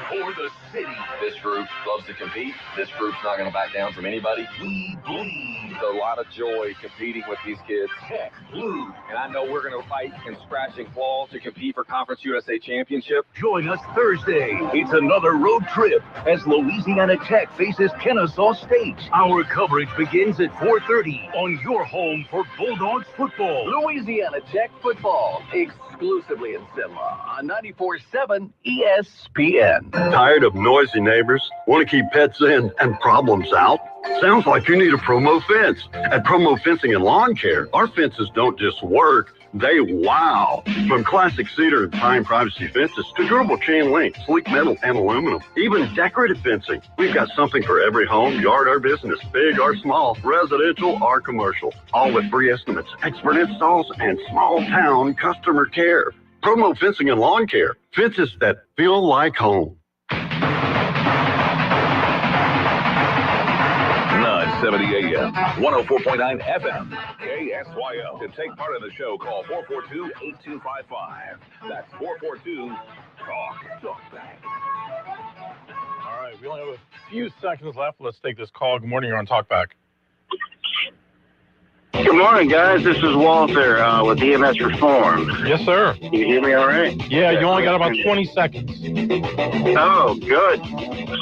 For the city. This group loves to compete. This group's not going to back down from anybody. We bleed. A lot of joy competing with these kids. Tech Blue. And I know we're going to fight and scratch and claw to compete for Conference USA Championship. Join us Thursday. It's another road trip as Louisiana Tech faces Kennesaw State. Our coverage begins at 4:30 on your home for Bulldogs football. Louisiana Tech football, exclusively in Cenlaw on 94.7 ESPN. Tired of noisy neighbors? Want to keep pets in and problems out? Sounds like you need a Promo fence. At Promo Fencing and Lawn Care, our fences don't just work, They wow. From classic cedar and pine privacy fences to durable chain link, sleek metal and aluminum, even decorative fencing. We've got something for every home, yard, or business, big or small, residential or commercial. All with free estimates, expert installs, and small town customer care. Promo Fencing and Lawn Care. Fences that feel like home. 970 AM, 104.9 FM, KSYL. To take part in the show, call 442-8255. That's 442-TALK. Back. All right, we only have a few seconds left. Let's take this call. Good morning, you're on Talkback. Good morning, guys. This is Walter with EMS Reform. Yes, sir. Can you hear me all right? Yeah, you only got about 20 seconds. Oh, good.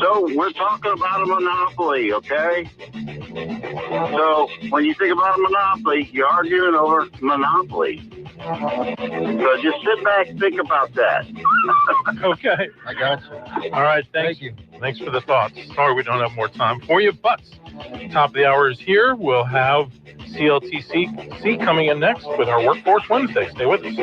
So we're talking about a monopoly, okay? So when you think about a monopoly, you're arguing over monopoly. So just sit back and think about that. Okay. I got you. All right, thank you. Thanks for the thoughts. Sorry we don't have more time for you, but top of the hour is here. We'll have CLTC coming in next with our Workforce Wednesday. Stay with us.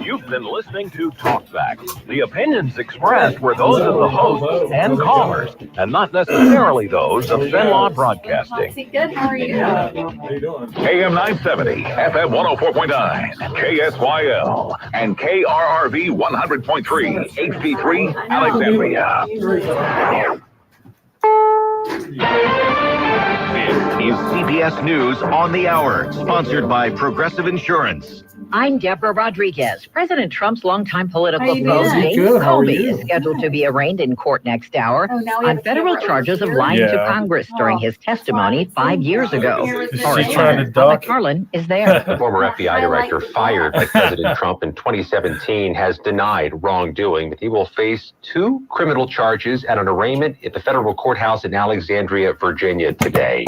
You've been listening to Talkback. The opinions expressed were those of the hosts and callers, and not necessarily those of Zenlaw Broadcasting. Good, how are you? AM 970, FM 104.9, KSYL, and KRRV 100.3, HD3, Alexandria. This is CBS News on the Hour, sponsored by Progressive Insurance. I'm Deborah Rodriguez. President Trump's longtime political How foe, you doing? James Good, how are Comey, you? is scheduled to be arraigned in court next hour now we on have federal cameras charges of here. lying to Yeah. Congress during his testimony 5 years ago. She's trying to duck. Carlin is there. The former FBI director fired by President Trump in 2017 has denied wrongdoing, but he will face 2 criminal charges at an arraignment at the federal courthouse in Alexandria, Virginia today.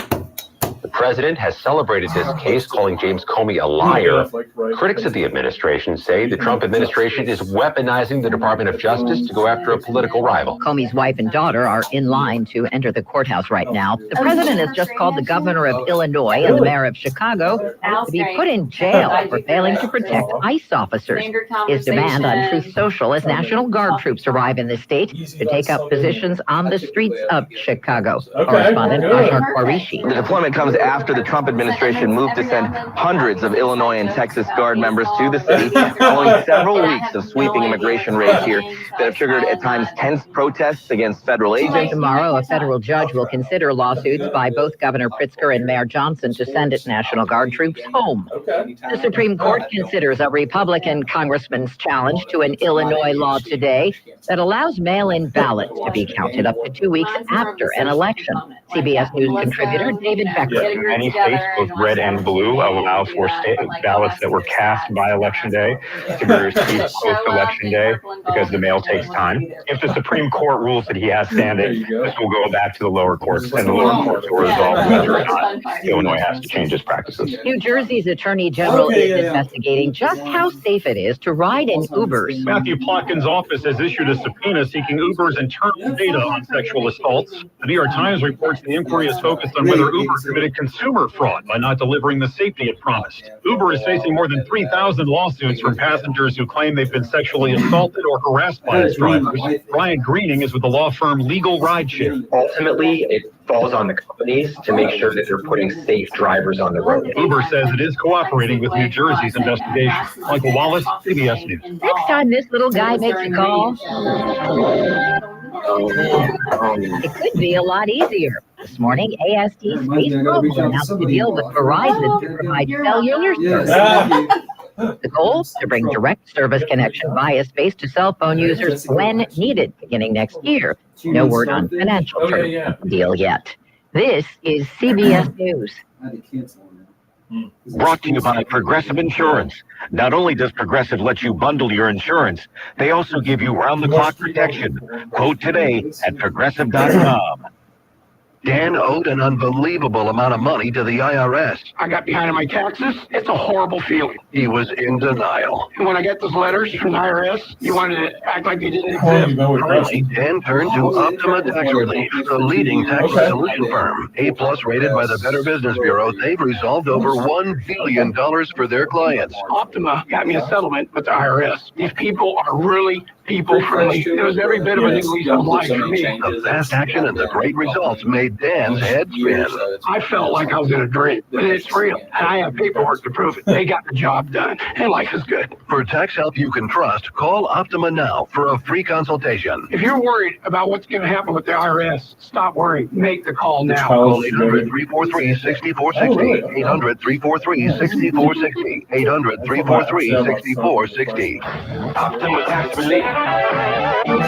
The president has celebrated this case, calling James Comey a liar. Critics of the administration say the Trump administration is weaponizing the Department of Justice to go after a political rival. Comey's wife and daughter are in line to enter the courthouse right now. The president has just called the governor of Illinois and the mayor of Chicago to be put in jail for failing to protect ICE officers. His demand on Truth Social as National Guard troops arrive in the state to take up positions on the streets of Chicago. Correspondent Ashar Quarishi. The deployment comes after the Trump administration moved to send hundreds of Illinois and Texas Guard members to the city following several weeks of sweeping immigration raids here that have triggered at times tense protests against federal agents. Tomorrow, a federal judge will consider lawsuits by both Governor Pritzker and Mayor Johnson to send National Guard troops home. The Supreme Court considers a Republican congressman's challenge to an Illinois law today that allows mail-in ballots to be counted up to 2 weeks after an election. CBS News contributor David Becker. Many states, both red and blue, allow for state ballots that were cast by Election Day to be received post-Election Day because the mail takes time. If the Supreme Court rules that he has standing, this will go back to the lower courts, and the lower courts will resolve whether or not Illinois has to change its practices. New Jersey's Attorney General is investigating just how safe it is to ride in Ubers. Matthew Plotkin's office has issued a subpoena seeking Uber's internal data on sexual assaults. The New York Times reports the inquiry is focused on whether Uber committed consumer fraud by not delivering the safety it promised. Uber is facing more than 3,000 lawsuits from passengers who claim they've been sexually assaulted or harassed by its drivers. Brian Greening is with the law firm Legal Rideshare. Ultimately, it falls on the companies to make sure that they're putting safe drivers on the road. Uber says it is cooperating with New Jersey's investigation. Michael Wallace, CBS News. Next time this little guy makes a call, it could be a lot easier. This morning, AST Space Mobile announced a deal with Verizon to provide cellular service. The goal? To bring direct service connection via space to cell phone users when needed, beginning next year. No word on financial terms of the deal yet. This is CBS News. Brought to you by Progressive Insurance. Not only does Progressive let you bundle your insurance, they also give you round-the-clock protection. Quote today at Progressive.com. Dan owed an unbelievable amount of money to the IRS. I got behind on my taxes. It's a horrible feeling. He was in denial. And when I got those letters from the IRS, you wanted to act like they didn't exist. Finally, Dan turned to Optima Tax Relief, the leading tax solution firm. A-plus rated by the Better Business Bureau, they've resolved over $1 billion for their clients. Optima got me a settlement with the IRS. These people are really people-friendly. It was every bit of a new lease on life for me. The fast action and the great results made Dan's head spin. I felt like I was in a dream, but it's real, and I have paperwork to prove it. They got the job done, and life is good. For tax help you can trust, call Optima now for a free consultation. If you're worried about what's going to happen with the IRS, stop worrying. Make the call now. Call 800-343-6460. 800-343-6460. 800-343-6460. Optima Tax Relief.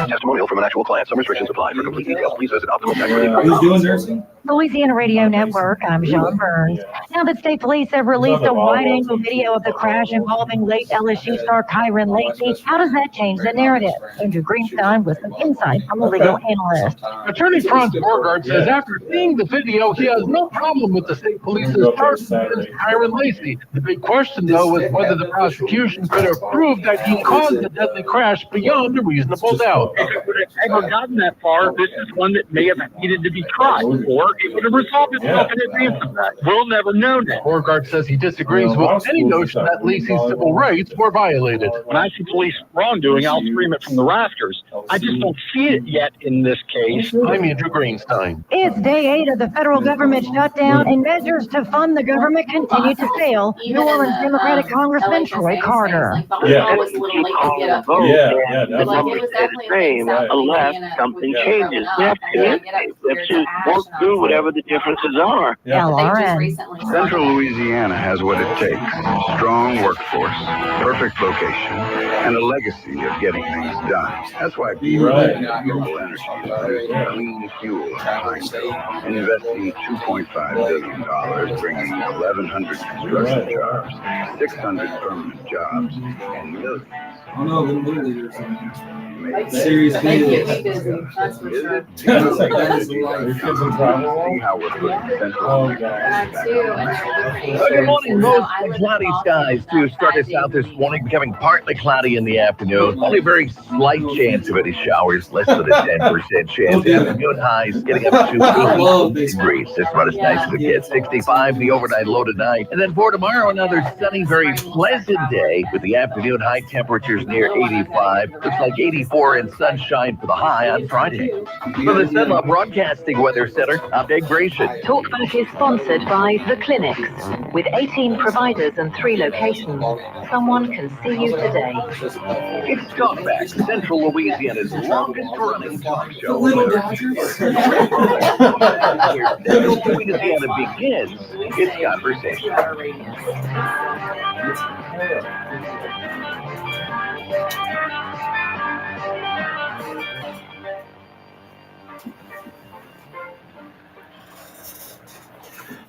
Testimonial from an actual client. Some restrictions apply. For complete details, please visit Optima Tax Relief. Who's doing nursing? Louisiana Radio Network. I'm John Burns. Now that state police have released a wide-angle video of the crash involving late LSU star Kyron Lacey, how does that change the narrative? Andrew Greenstein with some insight from the legal analyst. Attorney Franz Borgard says after seeing the video, he has no problem with the state police's charges against Kyron Lacey. The big question, though, was whether the prosecution could have proved that he caused the deadly crash beyond a reasonable doubt. If it would have ever gotten that far, this is one that may have needed to be tried, or it would have resolved itself in advance of that. We'll never know that. Borgard says he disagrees with any notion that Lacey's civil rights were violated. When I see police wrongdoing, I'll scream it from the rafters. I just don't see it yet in this case. I'm Andrew Greenstein. It's day 8 of the federal government shutdown, and measures to fund the government continue to fail. New Orleans Democratic Congressman Troy Carter. The numbers stay the same unless something changes. We have to work through whatever the differences are. Central Louisiana has what it takes. Strong workforce, perfect location, and a legacy of getting things done. That's why people Renewable Energy produce clean fuel in Pineville, investing $2.5 billion, bringing 1,100 construction jobs, 600 permanent jobs, and millions. I know the new leaders. Serious See how we're putting Central Good morning, mostly cloudy skies to start us out this morning, becoming partly cloudy in the afternoon. Only a very slight chance of any showers, less than a 10% chance. Afternoon highs getting up to 80 degrees. That's about as nice as it gets. 65, the overnight low tonight. And then for tomorrow, another sunny, very pleasant day with the afternoon high temperatures near 85. Looks like 84 and sunshine for the high on Friday. From the Zenla Broadcasting Weather Center, I'm Dave Gratian. Talkback is sponsored by The Clinics. With 18 providers and 3 locations, someone can see you today. It's Talkback, Central Louisiana's longest-running talk show. Little Dodgers. Where Central Louisiana begins its conversation.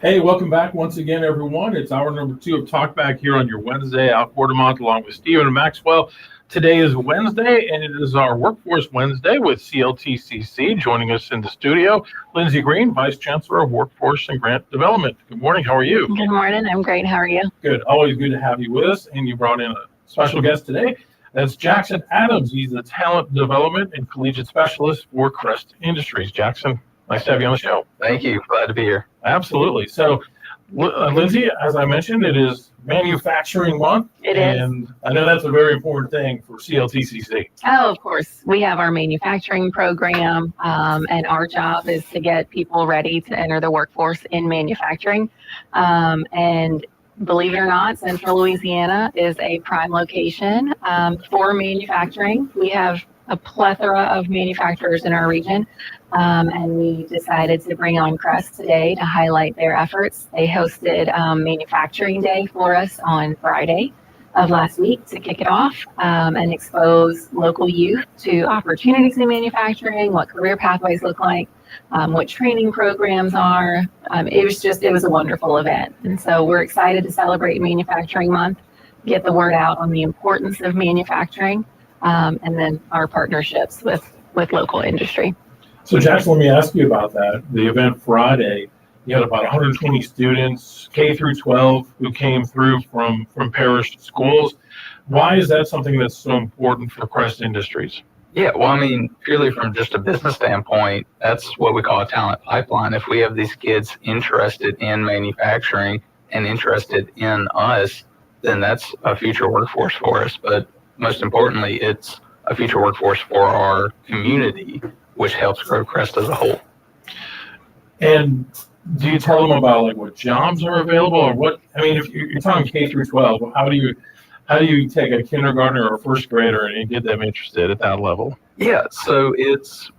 Hey, welcome back once again, everyone. It's hour number 2 of Talkback here on your Wednesday. Al Quartermont along with Stephen Maxwell. Today is Wednesday, and it is our Workforce Wednesday with CLTCC. Joining us in the studio, Lindsay Green, Vice Chancellor of Workforce and Grant Development. Good morning. How are you? Good morning. I'm great. How are you? Good. Always good to have you with us. And you brought in a special guest today. That's Jackson Adams. He's the Talent Development and Collegiate Specialist for Crest Industries. Jackson, nice to have you on the show. Thank you. Glad to be here. Absolutely. So, Lindsay, as I mentioned, it is Manufacturing Month. It is. And I know that's a very important thing for CLTCC. Oh, of course. We have our manufacturing program, and our job is to get people ready to enter the workforce in manufacturing. And believe it or not, Central Louisiana is a prime location for manufacturing. We have a plethora of manufacturers in our region, and we decided to bring on Crest today to highlight their efforts. They hosted Manufacturing Day for us on Friday of last week to kick it off and expose local youth to opportunities in manufacturing, what career pathways look like, what training programs are. It was a wonderful event. And so we're excited to celebrate Manufacturing Month, get the word out on the importance of manufacturing, and then our partnerships with local industry. So Jackson, let me ask you about that. The event Friday, you had about 120 students, K through 12, who came through from parish schools. Why is that something that's so important for Crest Industries? Yeah, well, I mean, purely from just a business standpoint, that's what we call a talent pipeline. If we have these kids interested in manufacturing and interested in us, then that's a future workforce for us. But most importantly, it's a future workforce for our community, which helps grow Crest as a whole. And do you tell them about like what jobs are available, or what? I mean, if you're talking K through 12, how do you take a kindergartner or a first grader and get them interested at that level? Yeah, so it's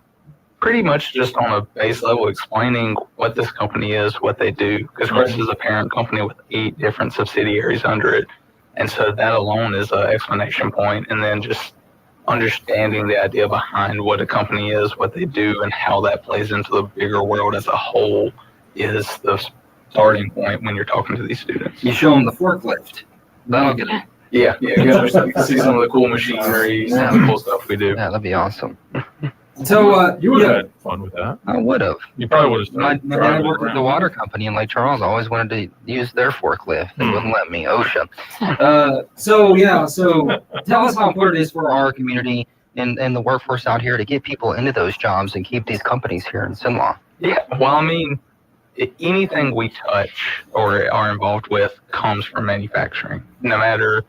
pretty much just on a base level explaining what this company is, what they do, because Crest is a parent company with 8 different subsidiaries under it. And so that alone is an explanation point, and then just understanding the idea behind what a company is, what they do, and how that plays into the bigger world as a whole is the starting point when you're talking to these students. You show them the forklift. That'll get it. Yeah, you see some of the cool machinery, some of the cool stuff we do. Yeah, that'd be awesome. So you would have had fun with that. I would have. You probably would have. My dad worked at the water company in Lake Charles. I always wanted to use their forklift. They wouldn't let me. OSHA. So tell us how important it is for our community and the workforce out here to get people into those jobs and keep these companies here in Cenla. Yeah, well, I mean, anything we touch or are involved with comes from manufacturing. No matter,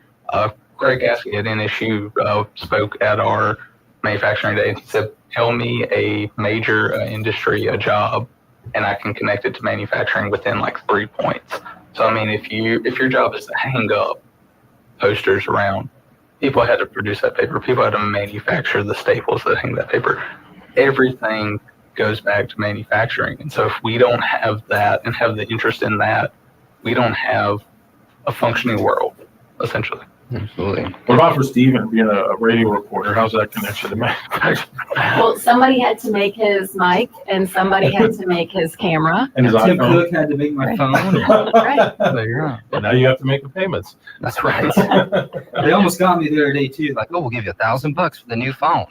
Craig Gasky at NSU spoke at our manufacturing day. He said, tell me a major industry, a job, and I can connect it to manufacturing within like 3 points. So, I mean, if your job is to hang up posters around, people had to produce that paper. People had to manufacture the staples that hang that paper. Everything goes back to manufacturing. And so if we don't have that and have the interest in that, we don't have a functioning world, essentially. Absolutely. What about for Steven being a radio reporter? How's that connection to manufacturing? Well, somebody had to make his mic and somebody had to make his camera. And his Tim iPhone. Cook had to make my phone. Right. There you go. And now you have to make the payments. That's right. They almost got me the other day too. Like, oh, we'll give you $1,000 for the new phone.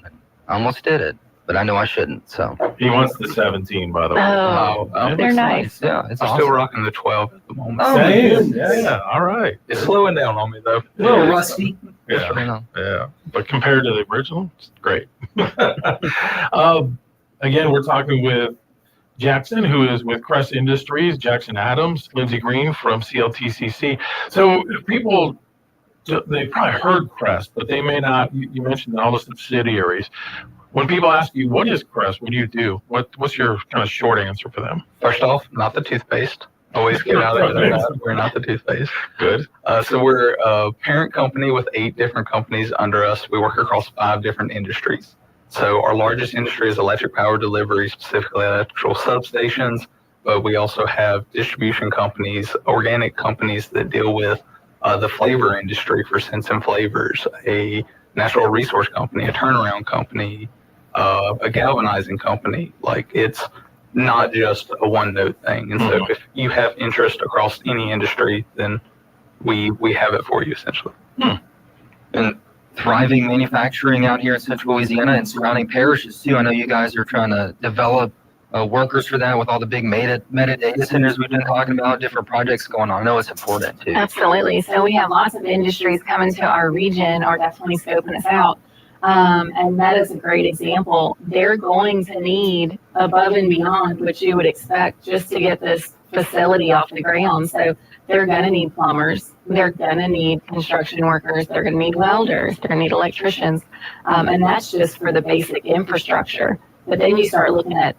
I almost did it, but I know I shouldn't. So He wants the 17, by the way. Oh, they're nice. yeah, it's I'm awesome. still rocking the 12 at the moment. Oh, Same. Yeah. All right. It's slowing down on me, though. A little rusty. Yeah. Yeah. But compared to the original, it's great. Again, we're talking with Jackson, who is with Crest Industries, Jackson Adams, Lindsey Green from CLTCC. So if people, they probably heard Crest, but they may not. You mentioned all the subsidiaries. When people ask you, what is Crest? What do you do? What's your kind of short answer for them? First off, not the toothpaste. Always get out of there. We're not the toothpaste. Good. So we're a parent company with 8 different companies under us. We work across 5 different industries. So our largest industry is electric power delivery, specifically electrical substations. But we also have distribution companies, organic companies that deal with the flavor industry for scents and flavors, a natural resource company, a turnaround company, a galvanizing company. Like, it's not just a one-note thing. And so if you have interest across any industry, then we have it for you, essentially. And thriving manufacturing out here in Central Louisiana and surrounding parishes too. I know you guys are trying to develop workers for that with all the big metadata centers we've been talking about, different projects going on. I know it's important too. Absolutely. So we have lots of industries coming to our region or definitely scoping us out. And that is a great example. They're going to need above and beyond what you would expect just to get this facility off the ground. So they're going to need plumbers. They're going to need construction workers. They're going to need welders. They're going to need electricians. And that's just for the basic infrastructure. But then you start looking at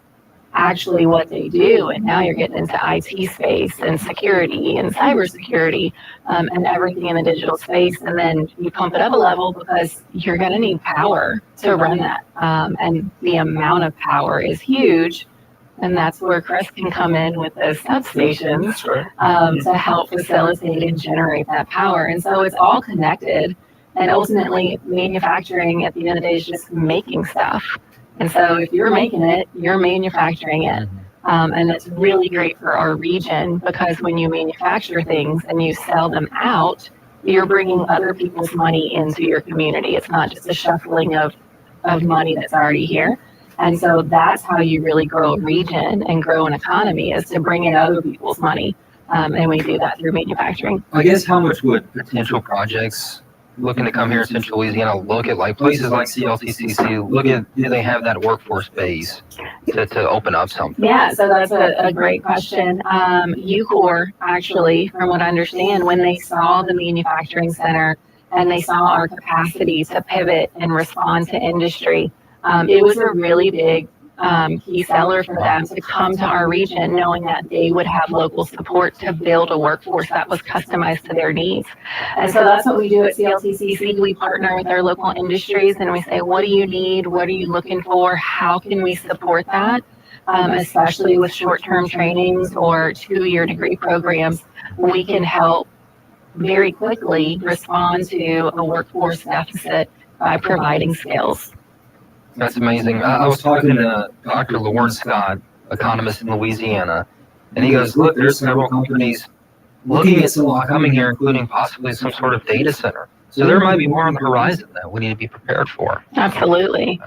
actually what they do, and now you're getting into IT space and security and cybersecurity and everything in the digital space. And then you pump it up a level because you're going to need power to run that. And the amount of power is huge. And that's where Crest can come in with those substations to help facilitate and generate that power. And so it's all connected. And ultimately, manufacturing at the end of the day is just making stuff. And so if you're making it, you're manufacturing it. And it's really great for our region because when you manufacture things and you sell them out, you're bringing other people's money into your community. It's not just a shuffling of money that's already here. And so that's how you really grow a region and grow an economy, is to bring in other people's money. And we do that through manufacturing. I guess how much would potential projects looking to come here in Central Louisiana look at, like places like CLTCC, look at, do they have that workforce base to open up something? Yeah, so that's a great question. UCOR, actually, from what I understand, when they saw the manufacturing center and they saw our capacity to pivot and respond to industry, it was a really big key seller for them to come to our region, knowing that they would have local support to build a workforce that was customized to their needs. And so that's what we do at CLTCC. We partner with our local industries and we say, what do you need? What are you looking for? How can we support that? Especially with short-term trainings or 2-year degree programs, we can help very quickly respond to a workforce deficit by providing skills. That's amazing. I was talking to Dr. Lawrence Scott, economist in Louisiana, and he goes, look, there's several companies looking at coming here, including possibly some sort of data center. So there might be more on the horizon that we need to be prepared for. Absolutely.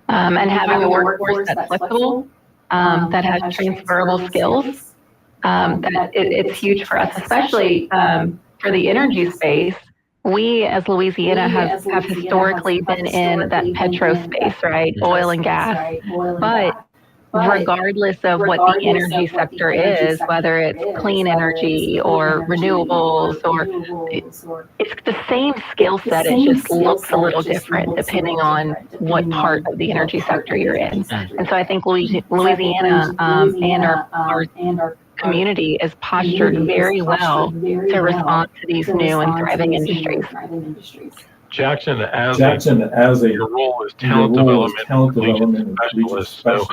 And having a workforce that's flexible, that has transferable skills, it's huge for us, especially for the energy space. We, as Louisiana, have historically been in that petro space, right? Oil and gas. But regardless of what the energy sector is, whether it's clean energy or renewables, or it's the same skill set, it just looks a little different depending on what part of the energy sector you're in. And so I think Louisiana and our community is postured very well to respond to these new and thriving industries. Jackson, as your role is talent development specialist, so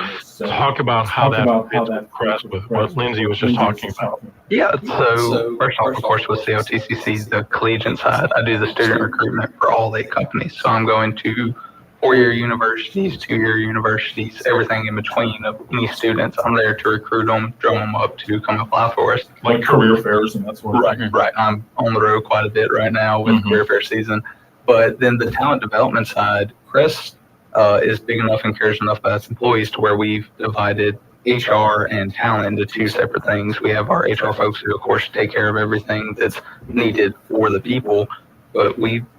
talk about how that fits with Crest, with what Lindsay was just talking about. Yeah, so first off, of course, with CLTCC, the collegiate side, I do the student recruitment for all 8 companies. So I'm going to 4-year universities, 2-year universities, everything in between of any students. I'm there to recruit them, drum them up to come apply for us. Like career fairs and that sort of thing. Right. I'm on the road quite a bit right now with career fair season. But then the talent development side, Crest is big enough and cares enough about its employees to where we've divided HR and talent into 2 separate things. We have our HR folks who, of course, take care of everything that's needed for the people, but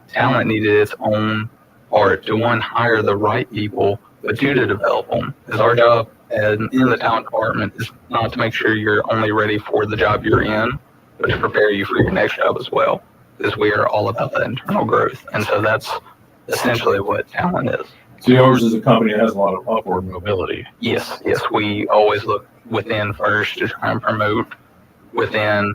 talent needed its own part to, one, hire the right people, but 2, to develop them. Because our job in the talent department is not to make sure you're only ready for the job you're in, but to prepare you for your next job as well. Because we are all about that internal growth. And so that's essentially what talent is. So yours is a company that has a lot of upward mobility. Yes. We always look within first to try and promote within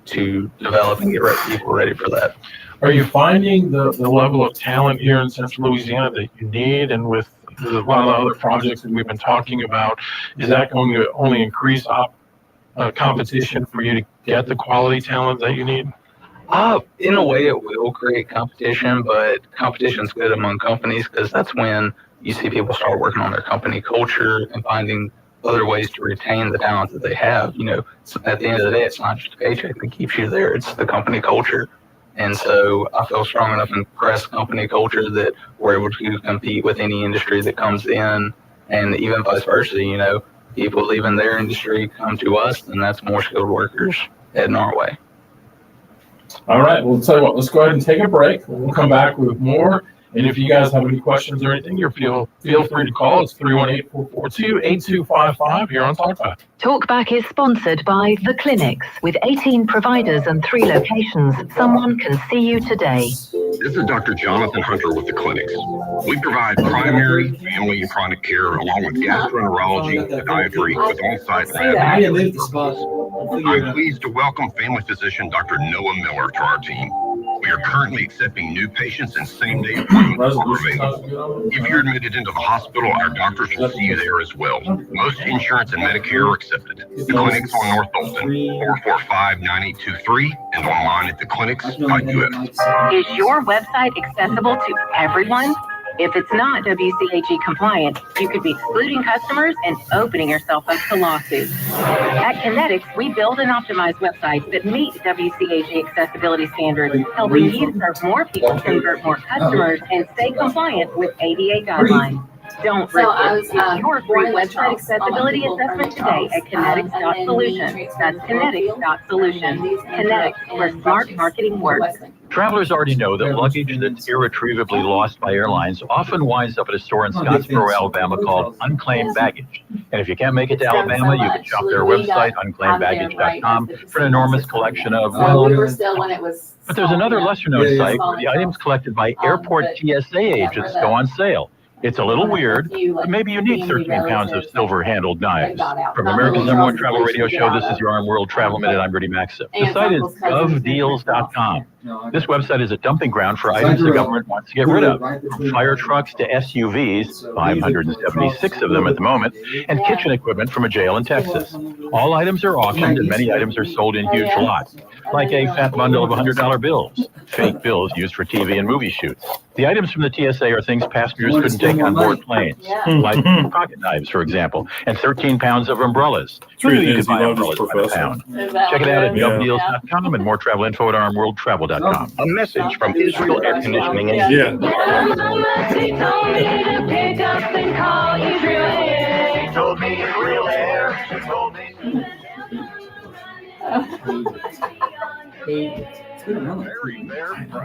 to develop and get people ready for that. Are you finding the level of talent here in Central Louisiana that you need? And with a lot of other projects that we've been talking about, is that going to only increase competition for you to get the quality talent that you need? In a way, it will create competition, but competition's good among companies because that's when you see people start working on their company culture and finding other ways to retain the talent that they have. At the end of the day, it's not just a paycheck that keeps you there; it's the company culture. And so I feel strong enough in Crest company culture that we're able to compete with any industry that comes in, and even vice versa. People leaving their industry come to us, and that's more skilled workers heading our way. All right. Well, tell you what, let's go ahead and take a break. We'll come back with more. And if you guys have any questions or anything, feel free to call. It's 318-442-8255 here on TalkBack. TalkBack is sponsored by The Clinics. With 18 providers and 3 locations, someone can see you today. This is Dr. Jonathan Hunter with The Clinics. We provide primary, family, and chronic care along with gastroenterology, podiatry, with on-site lab. I'm pleased to welcome family physician Dr. Noah Miller to our team. We are currently accepting new patients and same-day appointments are available. If you're admitted into the hospital, our doctors will see you there as well. Most insurance and Medicare are accepted. The Clinics on North Dalton, 445-9823, and online at theclinics.us. Is your website accessible to everyone? If it's not WCAG compliant, you could be excluding customers and opening yourself up to lawsuits. At Kinetics, we build and optimize websites that meet WCAG accessibility standards, helping you serve more people, convert more customers, and stay compliant with ADA guidelines. Don't So I was, take your free born with website Charles. accessibility All my people assessment are in today at Charles. And Kinetics.solutions. then That's Kinetics.solutions. Kinetics, where smart marketing works. Travelers already know that luggage that's irretrievably lost by airlines often winds up at a store in Scottsboro, Alabama called Unclaimed Baggage. And if you can't make it to Alabama, you can shop their website, unclaimedbaggage.com, for an enormous collection of, So we were still when it was. but there's another lesser-known site where the items collected by airport TSA agents go on sale. It's a little weird, but maybe you need 13 pounds of silver-handled knives. From America's #1 travel radio show, this is your Armed World Travel Minute. I'm Rudy Maxim. The site is govdeals.com. This website is a dumping ground for items the government wants to get rid of. From fire trucks to SUVs, 576 of them at the moment, and kitchen equipment from a jail in Texas. All items are auctioned and many items are sold in huge lots, like a fat bundle of $100 bills, fake bills used for TV and movie shoots. The items from the TSA are things passengers couldn't take on board planes, like pocket knives, for example, and 13 pounds of umbrellas. True, you could buy umbrellas by the pound. Check it out at govdeals.com and more travel info at armedworldtravel.com. A message from Israel Air Conditioning and Told me it's real air. She told me.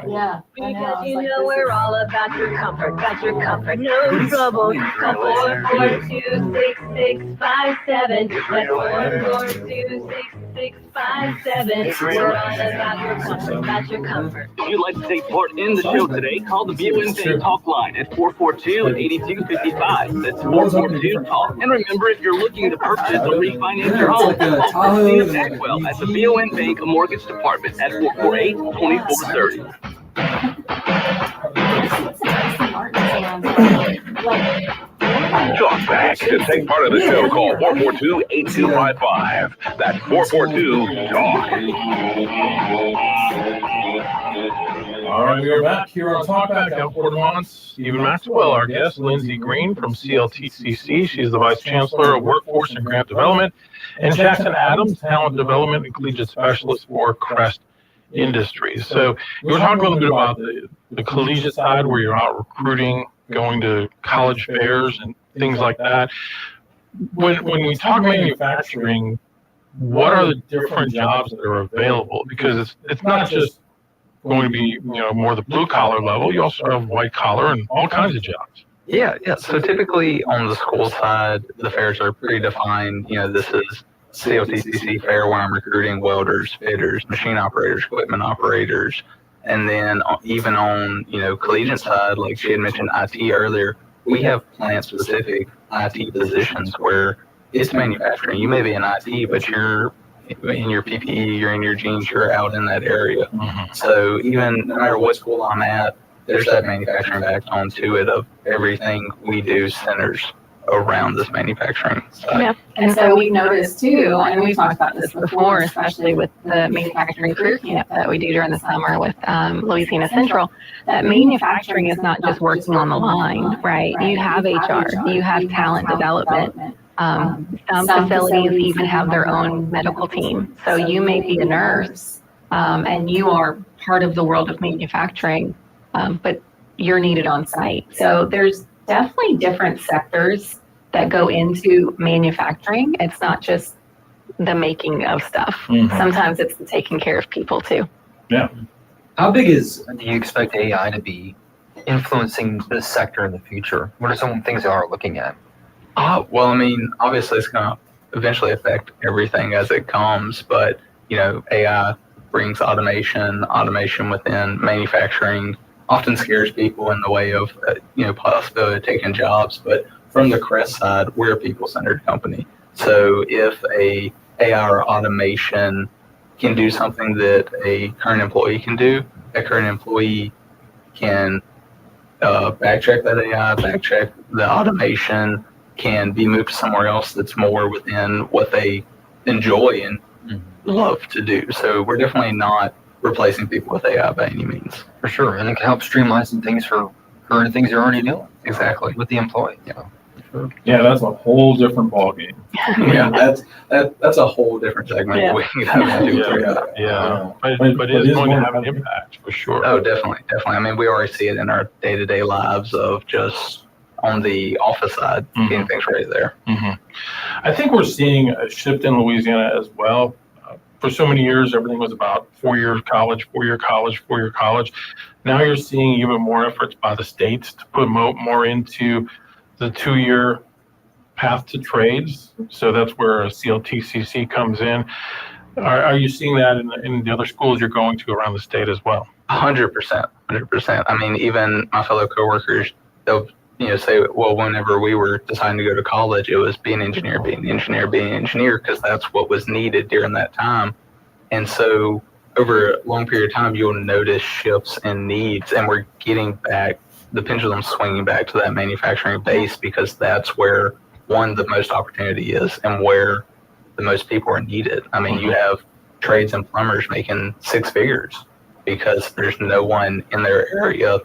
Yeah. Because you know we're all about your comfort, no trouble. Call 442-6657. That's 442-6657. We're all about your comfort. If you'd like to take part in the show today, call the BON Bank talk line at 442-8255. That's 442-TALK. And remember, if you're looking to purchase or refinance your home, call Christina Blackwell at the BON Bank Mortgage Department at 448-2430. Talk back. To take part of the show, call 442-8255. That's 442-TALK. All right, we are back here on Talkback. Outboard Wants Stephen Maxwell, our guest, Lindsay Green from CLTCC. She's the Vice Chancellor of Workforce and Grant Development, and Jackson Adams, Talent Development and Collegiate Specialist for Crest Industries. So you were talking a little bit about the collegiate side where you're out recruiting, going to college fairs and things like that. When we talk manufacturing, what are the different jobs that are available? Because it's not just going to be more the blue collar level. You also have white collar and all kinds of jobs. Yeah. So typically on the school side, the fairs are pretty defined. This is CLTCC fair where I'm recruiting welders, fitters, machine operators, equipment operators. And then even on, collegiate side, like she had mentioned IT earlier, we have plant-specific IT positions where it's manufacturing. You may be in IT, but you're in your PPE, you're in your jeans, you're out in that area. Mm-hmm. So even no matter what school I'm at, there's that manufacturing backbone to it of everything we do centers around this manufacturing side. Yeah, and so we noticed too, and we talked about this before, especially with the manufacturing career camp that we do during the summer with Louisiana Central, that manufacturing is not just working on the line, right? You have HR, you have talent development. Some facilities even have their own medical team. So you may be a nurse and you are part of the world of manufacturing, but you're needed on site. So there's definitely different sectors that go into manufacturing. It's not just the making of stuff. Mm-hmm. Sometimes it's the taking care of people too. Yeah. How big do you expect AI to be influencing this sector in the future? What are some things they are looking at? Well, I mean, obviously it's going to eventually affect everything as it comes, but, AI brings automation within manufacturing often scares people in the way of, possibility of taking jobs. But from the Crest side, we're a people-centered company. So if a AI or automation can do something that a current employee can do, a current employee can backcheck that AI, backcheck the automation, can be moved to somewhere else that's more within what they enjoy and love to do. So we're definitely not replacing people with AI by any means. For sure, and it can help streamline some things for current things you're already doing. Exactly. With the employee. Yeah. Sure. Yeah, that's a whole different ballgame. Yeah, that's a whole different segment. Yeah. We can have to do But it is going to have an impact for sure. Oh, definitely. I mean, we already see it in our day-to-day lives of just on the office side, getting things ready there. I think we're seeing a shift in Louisiana as well. For so many years, everything was about 4-year college, 4-year college, 4-year college. Now you're seeing even more efforts by the states to put more into the 2-year path to trades. So that's where CLTCC comes in. Are you seeing that in the other schools you're going to around the state as well? 100%. I mean, even my fellow coworkers, they'll say, well, whenever we were deciding to go to college, it was be an engineer, because that's what was needed during that time. And so over a long period of time, you'll notice shifts in needs, and we're getting back, the pendulum swinging back to that manufacturing base, because that's where, one, the most opportunity is and where the most people are needed. I mean, you have trades and plumbers making 6 figures because there's no one in their area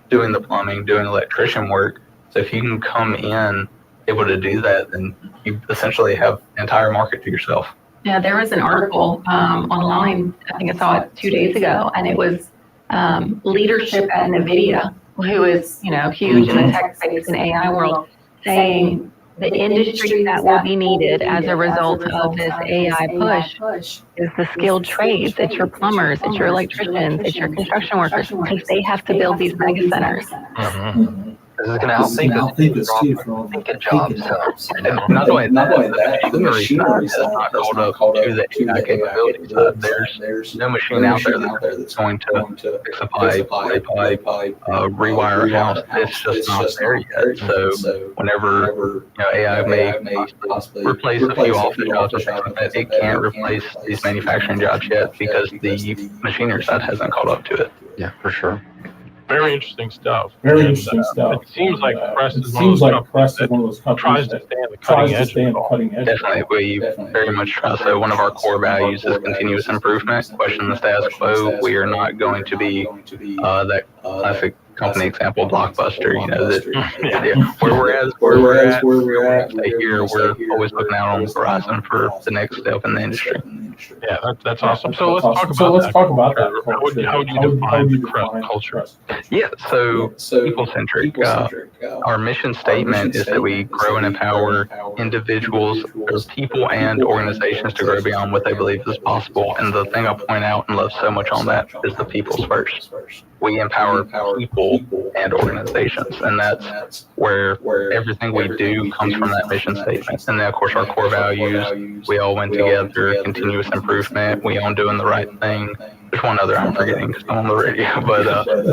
doing the plumbing, doing electrician work. So if you can come in able to do that, then you essentially have an entire market to yourself. Yeah, there was an article online, I think I saw it 2 days ago, and it was leadership at NVIDIA, who is, huge in the tech space and AI world, saying the industry that will be needed as a result of this AI push is the skilled trades. It's your plumbers, it's your electricians, it's your construction workers, because they have to build these mega centers. This is going to help think us too from thinking jobs. Not only that, the machinery is not called up to the AI capabilities. There's no machine out there that's going to fix a pipe, rewire a house. It's just not there yet. So whenever AI may possibly replace a few office jobs, it can't replace these manufacturing jobs yet because the machinery side hasn't caught up to it. Yeah, for sure. Very interesting stuff. It seems like Crest is one of those companies tries to stay on the cutting edge. Definitely, we very much try. So one of our core values is continuous improvement. Question the status quo. We are not going to be that classic company example, Blockbuster. Where we're at, stay here. We're always looking out on the horizon for the next step in the industry. Yeah, that's awesome. So let's talk about that. How would you define the Crest culture? Yeah, so people-centric. Our mission statement is that we grow and empower individuals, or people and organizations to grow beyond what they believe is possible. And the thing I point out and love so much on that is the people's first. We empower people and organizations, and that's where everything we do comes from that mission statement. And then, of course, our core values, we all went together, continuous improvement, we own doing the right thing. There's one other I'm forgetting because I'm on the radio, but we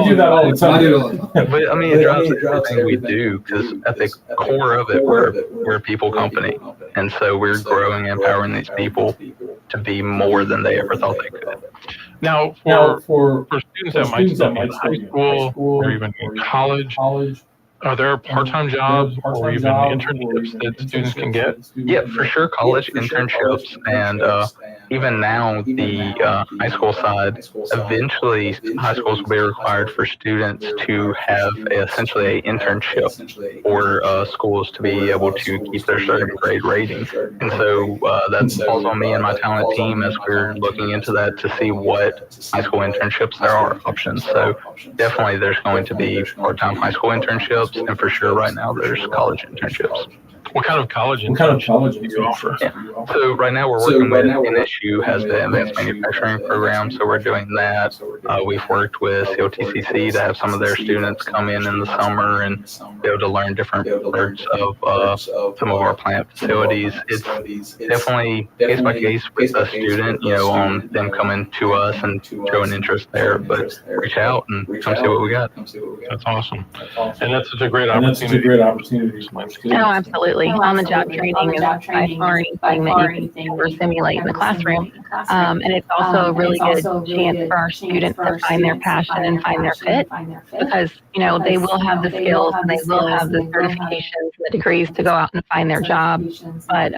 do that all the time. But I mean, it drives everything we do, because at the core of it, we're a people company, and so we're growing and empowering these people to be more than they ever thought they could. Now, for students that might still be in high school or even in college, are there part-time jobs or even internships that students can get? Yeah, for sure, college internships, and even now the high school side, eventually high schools will be required for students to have essentially an internship, or schools to be able to keep their certain grade rating. And so that falls on me and my talent team as we're looking into that to see what high school internships there are options. So definitely there's going to be part-time high school internships, and for sure right now there's college internships. What kind of college internships do you offer? Yeah. So right now we're working with NSU has the advanced manufacturing program, so we're doing that. We've worked with CLTCC to have some of their students come in the summer and be able to learn different parts of some of our plant facilities. It's definitely case by case with a student, on them coming to us and showing interest there, but reach out and come see what we got. That's awesome. And that's such a great opportunity. Oh, absolutely. On-the-job training is by far anything that you can ever simulate in the classroom. And it's also a really good chance for our students to find their passion and find their fit, because, they will have the skills and they will have the certifications and the degrees to go out and find their job. But,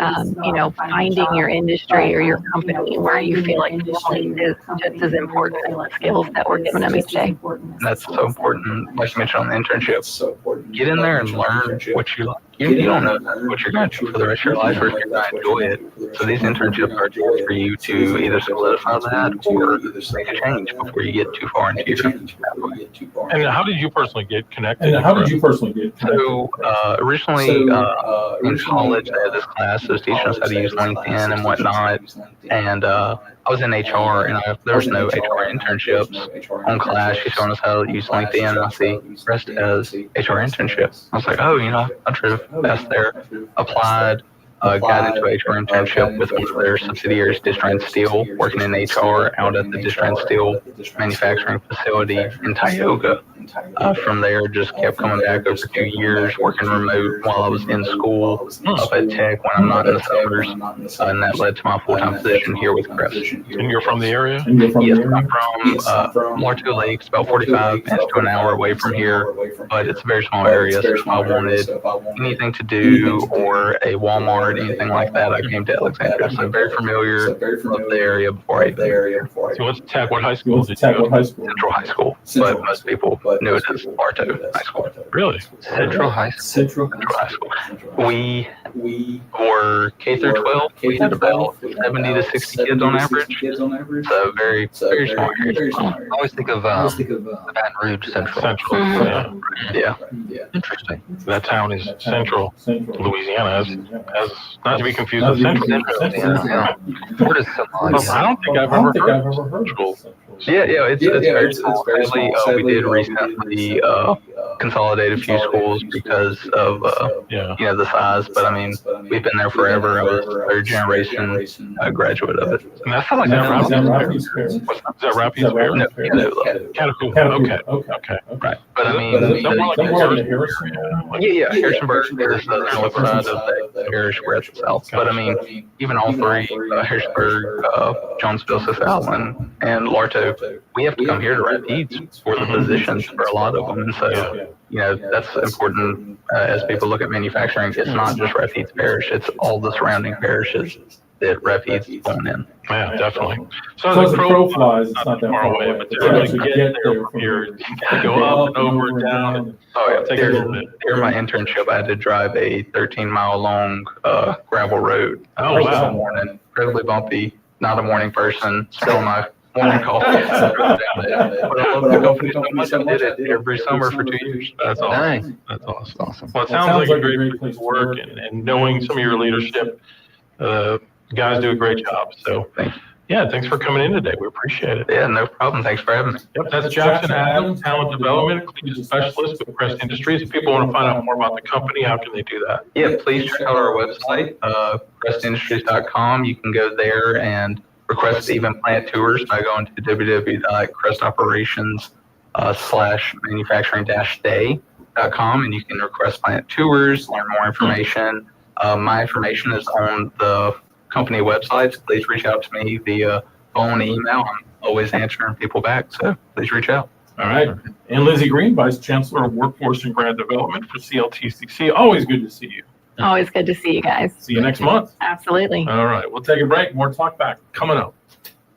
finding your industry or your company where you feel like fulfilling is just as important as the skills that we're giving them each day. That's so important. Like you mentioned on the internship, get in there and learn what you like. you don't know what you're going to do for the rest of your life or if you're going to enjoy it. So these internships are tools for you to either solidify that or make a change before you get too far into your pathway. And how did you personally get connected? So originally in college, I had this class that was teaching us how to use LinkedIn and whatnot. And I was in HR, and there was no HR internships on class. She's showing us how to use LinkedIn, and I see Crest as HR internships. I was like, oh, I should have passed there, applied, got into HR internship with one of their subsidiaries, Distrand Steel, working in HR out at the Distrand Steel manufacturing facility in Tioga. From there, just kept coming back over 2 years, working remote while I was in school up at Tech when I'm not in the summers, and that led to my full-time position here with Crest. And you're from the area? Yes, I'm from Largo Lakes, about 45 minutes to an hour away from here, but it's a very small area, so if I wanted anything to do or a Walmart, anything like that, I came to Alexandria. So I'm very familiar with the area before I even. So what's Tech? What high school did you go to? Central High School, but most people knew it as Largo High School. Really? Central High School. High School. We were K through 12. We had about 70 to 60 kids on average. So very small area. I always think of Baton Rouge Central. Yeah. Interesting. That town is Central Louisiana, as not to be confused with Central. Where does I don't think I've ever heard of Central. Yeah, it's very small. Actually, we did recently consolidate a few schools because of the size. But I mean, we've been there forever. I was third generation graduate of it. And that's not like Rapides Fair. Is that Rapides Fair? No, Catacomb. Okay. Right. But I mean, Harrisonburg is the north side of the parish. We're at the south. But I mean, even all three, Harrisonburg, Jonesville, South and Largo, we have to come here to Rapides for the positions for a lot of them. And so, that's important as people look at manufacturing. It's not just Rapides Parish, it's all the surrounding parishes that Rapides is born in. Yeah, definitely. So as the crow flies, it's not that far away, but to get there from here, you gotta go up and over, down. During my internship, I had to drive a 13-mile long gravel road. Oh, wow. Morning, incredibly bumpy, not a morning person, still my morning coffee. But I love the company so much, I did it every summer for 2 years. That's awesome. That's awesome. Well, it sounds like a great place to work, and knowing some of your leadership, guys do a great job. So, thanks for coming in today. We appreciate it. Yeah, no problem. Thanks for having me. Yep, that's Jackson Adams, Talent Development, Collegiate Specialist with Crest Industries. If people want to find out more about the company, how can they do that? Yeah, please check out our website, crestindustries.com. You can go there and request even plant tours by going to www.crestoperations/manufacturing-day.com, and you can request plant tours, learn more information. My information is on the company website. So please reach out to me via phone, email. I'm always answering people back, so please reach out. All right. And Lizzie Green, Vice Chancellor of Workforce and Grant Development for CLTCC. Always good to see you. Always good to see you guys. See you next month. Absolutely. All right. We'll take a break. More talk back coming up.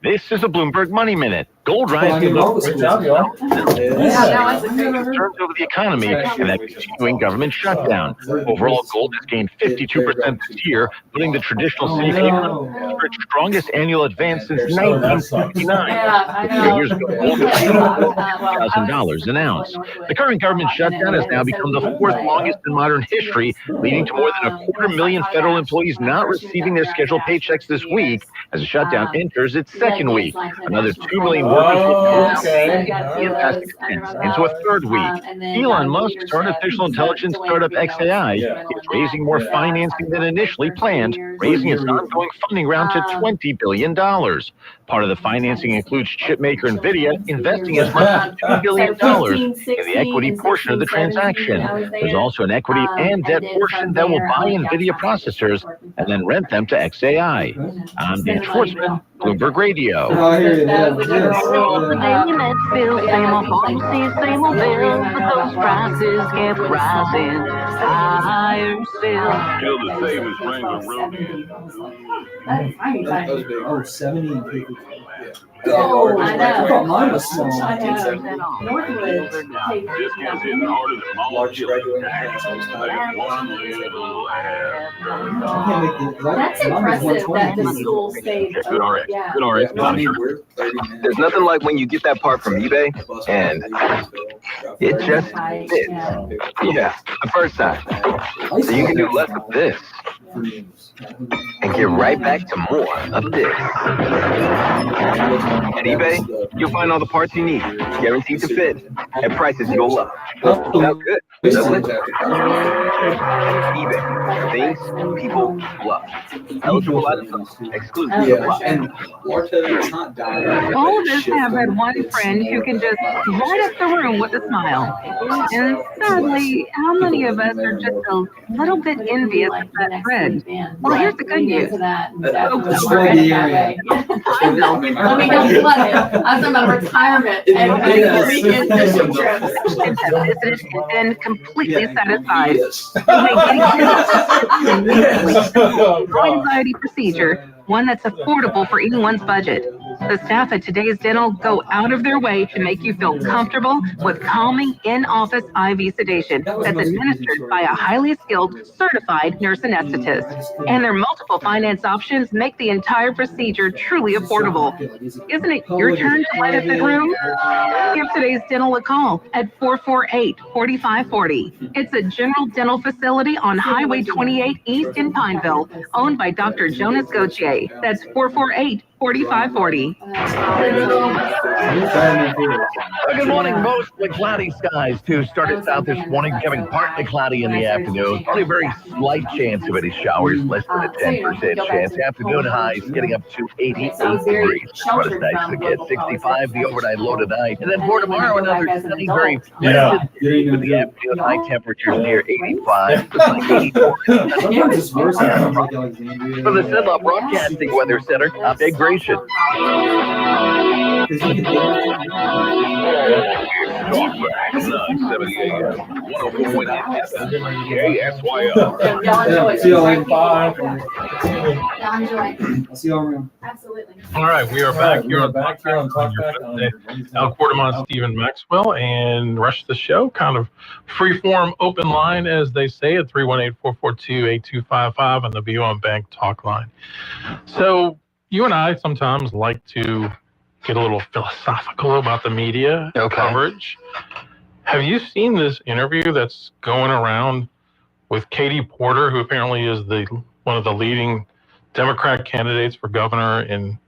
This is a Bloomberg Money Minute. Gold rising. Great job, y'all. Concerns over the economy and that continuing government shutdown. Overall, gold has gained 52% this year, putting the traditional safe haven for its strongest annual advance since 1959. A few years ago, gold was $1,000 an ounce. The current government shutdown has now become the fourth longest in modern history, leading to more than 250,000 federal employees not receiving their scheduled paychecks this week as the shutdown enters its second week. Another 2 million workers into a third week. Elon Musk's artificial intelligence startup XAI is raising more financing than initially planned, raising its ongoing funding round to $20 billion. Part of the financing includes chipmaker NVIDIA investing as much as $2 billion in the equity portion of the transaction. There's also an equity and debt portion that will buy NVIDIA processors and then rent them to XAI. I'm Dan Schwartzman, Bloomberg Radio. Same old bill, same old policies, same old bill, but those prices kept rising higher still. Feel the savings Wrangler road in. Oh, 70 and 50. Oh, I know. I thought mine was small. Discounts hitting harder than malls. They one little That's impressive that the school stayed. Good RX. Good RX. There's nothing like when you get that part from eBay and it just fits. Yeah, the first time. So you can do less of this and get right back to more of this. At eBay, you'll find all the parts you need, guaranteed to fit, at prices you'll love. Sounds good, doesn't it? eBay, things people love. Eligible items, exclusive And All of us have that one friend who can just light up the room with a smile. And sadly, how many of us are just a little bit envious of that friend? Well, here's the good news. Let me go flood it. I'm talking about retirement and weekend fishing trips. And then completely satisfied. Anxiety procedure, one that's affordable for anyone's budget. The staff at Today's Dental go out of their way to make you feel comfortable with calming in-office IV sedation that's administered by a highly skilled, certified nurse anesthetist. And their multiple finance options make the entire procedure truly affordable. Isn't it your turn to light up the room? Give Today's Dental a call at 448-4540. It's a general dental facility on Highway 28 East in Pineville, owned by Dr. Jonas Gauthier. That's 448-4540. Good morning. Mostly cloudy skies to start us out this morning, becoming partly cloudy in the afternoon. Only a very slight chance of any showers, less than a 10% chance. Afternoon highs getting up to 88 degrees. What is nice to get 65 the overnight low tonight. And then for tomorrow, another sunny, very pleasant day with the afternoon high temperatures near 85. Looks like 84. Sometimes it's worse than Alexandria. From the Sidlaw Broadcasting Weather Center, I'm Big Gratian. Talkback 970 AM 104.8 KSYO. See y'all later. Bye. I'll see y'all around. Absolutely. All right, we are back here on Talkback. Al Quartermont, Stephen Maxwell, and the rest of the show, kind of free-form open line, as they say, at 318-442-8255 on the BOM Bank talk line. So you and I sometimes like to get a little philosophical about the media coverage. Have you seen this interview that's going around with Katie Porter, who apparently is one of the leading Democrat candidates for governor in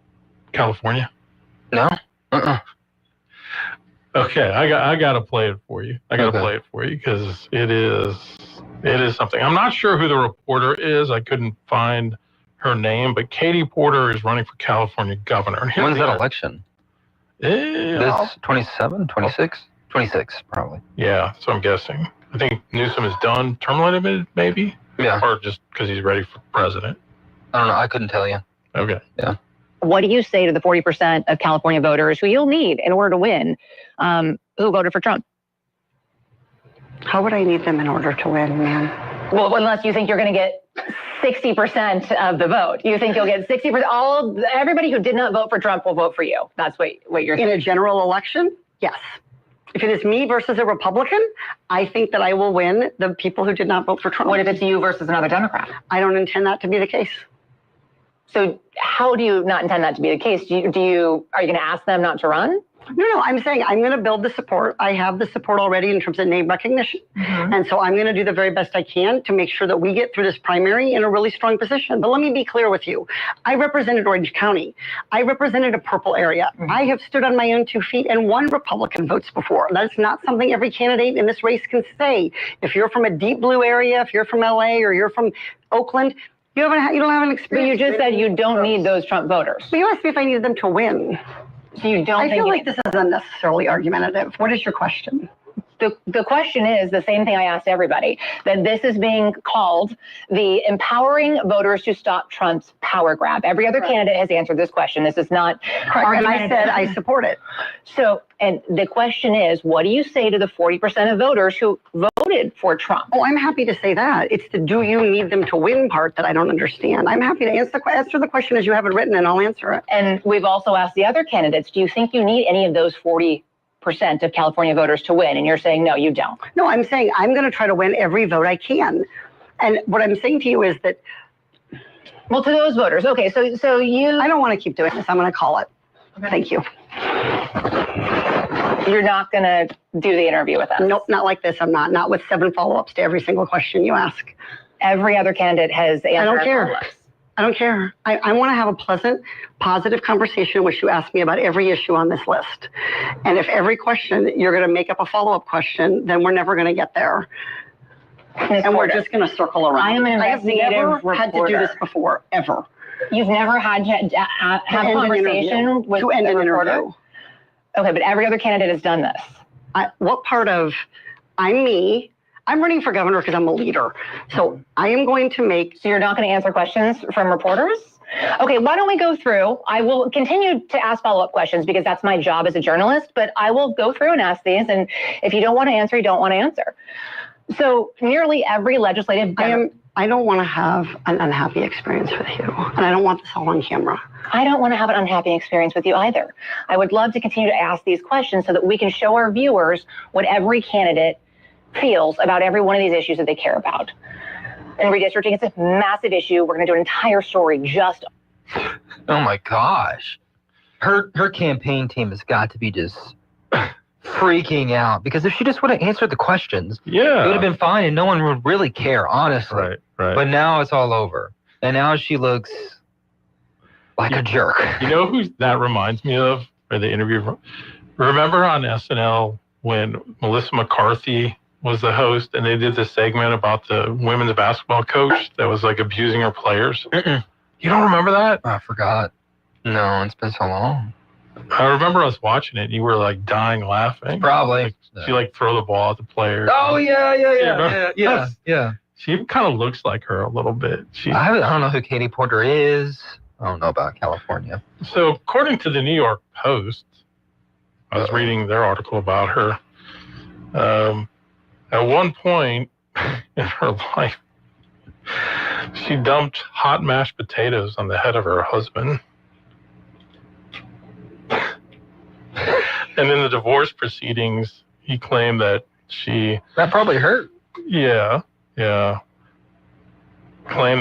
California? No. Okay, I got to play it for you. I got to play it for you because it is something. I'm not sure who the reporter is. I couldn't find her name, but Katie Porter is running for California governor. When's that election? This 27, 26? 26, probably. Yeah, so I'm guessing. I think Newsom is done, term limited, maybe? Yeah. Or just because he's ready for president? I don't know. I couldn't tell you. Okay. Yeah. What do you say to the 40% of California voters who you'll need in order to win, who voted for Trump? How would I need them in order to win, man? Well, unless you think you're going to get 60% of the vote. You think you'll get 60%? Everybody who did not vote for Trump will vote for you. That's what you're saying. In a general election? Yes. If it is me versus a Republican, I think that I will win the people who did not vote for Trump. What if it's you versus another Democrat? I don't intend that to be the case. So how do you not intend that to be the case? Are you going to ask them not to run? No, I'm saying I'm going to build the support. I have the support already in terms of name recognition. Mm-hmm. And so I'm going to do the very best I can to make sure that we get through this primary in a really strong position. But let me be clear with you. I represented Orange County. I represented a purple area. Mm-hmm. I have stood on my own 2 feet and won Republican votes before. That's not something every candidate in this race can say. If you're from a deep blue area, if you're from LA or you're from Oakland, you don't have an experience. But you just said you don't need those Trump voters. But you asked me if I needed them to win. So you don't I feel like this is unnecessarily argumentative. What is your question? the question is the same thing I asked everybody, that this is being called the empowering voters to stop Trump's power grab. Every other candidate has answered this question. This is not correct. And I said I support it. So, and the question is, what do you say to the 40% of voters who voted for Trump? Oh, I'm happy to say that. It's the do you need them to win part that I don't understand. I'm happy to answer the question as you have it written, and I'll answer it. And we've also asked the other candidates, do you think you need any of those 40% of California voters to win? And you're saying, no, you don't. No, I'm saying I'm going to try to win every vote I can. And what I'm saying to you is that. Well, to those voters. Okay, so you. I don't want to keep doing this. I'm going to call it. Okay. Thank you. You're not going to do the interview with us? Nope, not like this. I'm not. Not with 7 follow-ups to every single question you ask. Every other candidate has answered. I don't care. I don't care. I want to have a pleasant, positive conversation in which you ask me about every issue on this list. And if every question you're going to make up a follow-up question, then we're never going to get there. And we're just going to circle around. I am an investigative I have never had to do this before, ever. You've never had to have a conversation with to end a an reporter? interview. Okay, but every other candidate has done this. What part of I'm me? I'm running for governor because I'm a leader. So I am going to make. So you're not going to answer questions from reporters? Okay, why don't we go through? I will continue to ask follow-up questions because that's my job as a journalist, but I will go through and ask these. And if you don't want to answer, you don't want to answer. So nearly every legislative. I don't want to have an unhappy experience with you. And I don't want this all on camera. I don't want to have an unhappy experience with you either. I would love to continue to ask these questions so that we can show our viewers what every candidate feels about every one of these issues that they care about. And redistricting, it's a massive issue. We're going to do an entire story just. Oh my gosh. Her campaign team has got to be just freaking out because if she just would have answered the questions, it would have been fine and no one would really care, honestly. Right. But now it's all over. And now she looks like a jerk. You know who that reminds me of for the interview? Remember on SNL when Melissa McCarthy was the host and they did this segment about the women's basketball coach that was like abusing her players? You don't remember that? I forgot. No, it's been so long. I remember us watching it and you were like dying laughing. Probably. Like, she like throw the ball at the player. Oh, yeah. She kind of looks like her a little bit. I don't know who Katie Porter is. I don't know about California. So according to the New York Post, I was reading their article about her. At one point in her life, she dumped hot mashed potatoes on the head of her husband. And in the divorce proceedings, he claimed that That probably hurt. Yeah. Claimed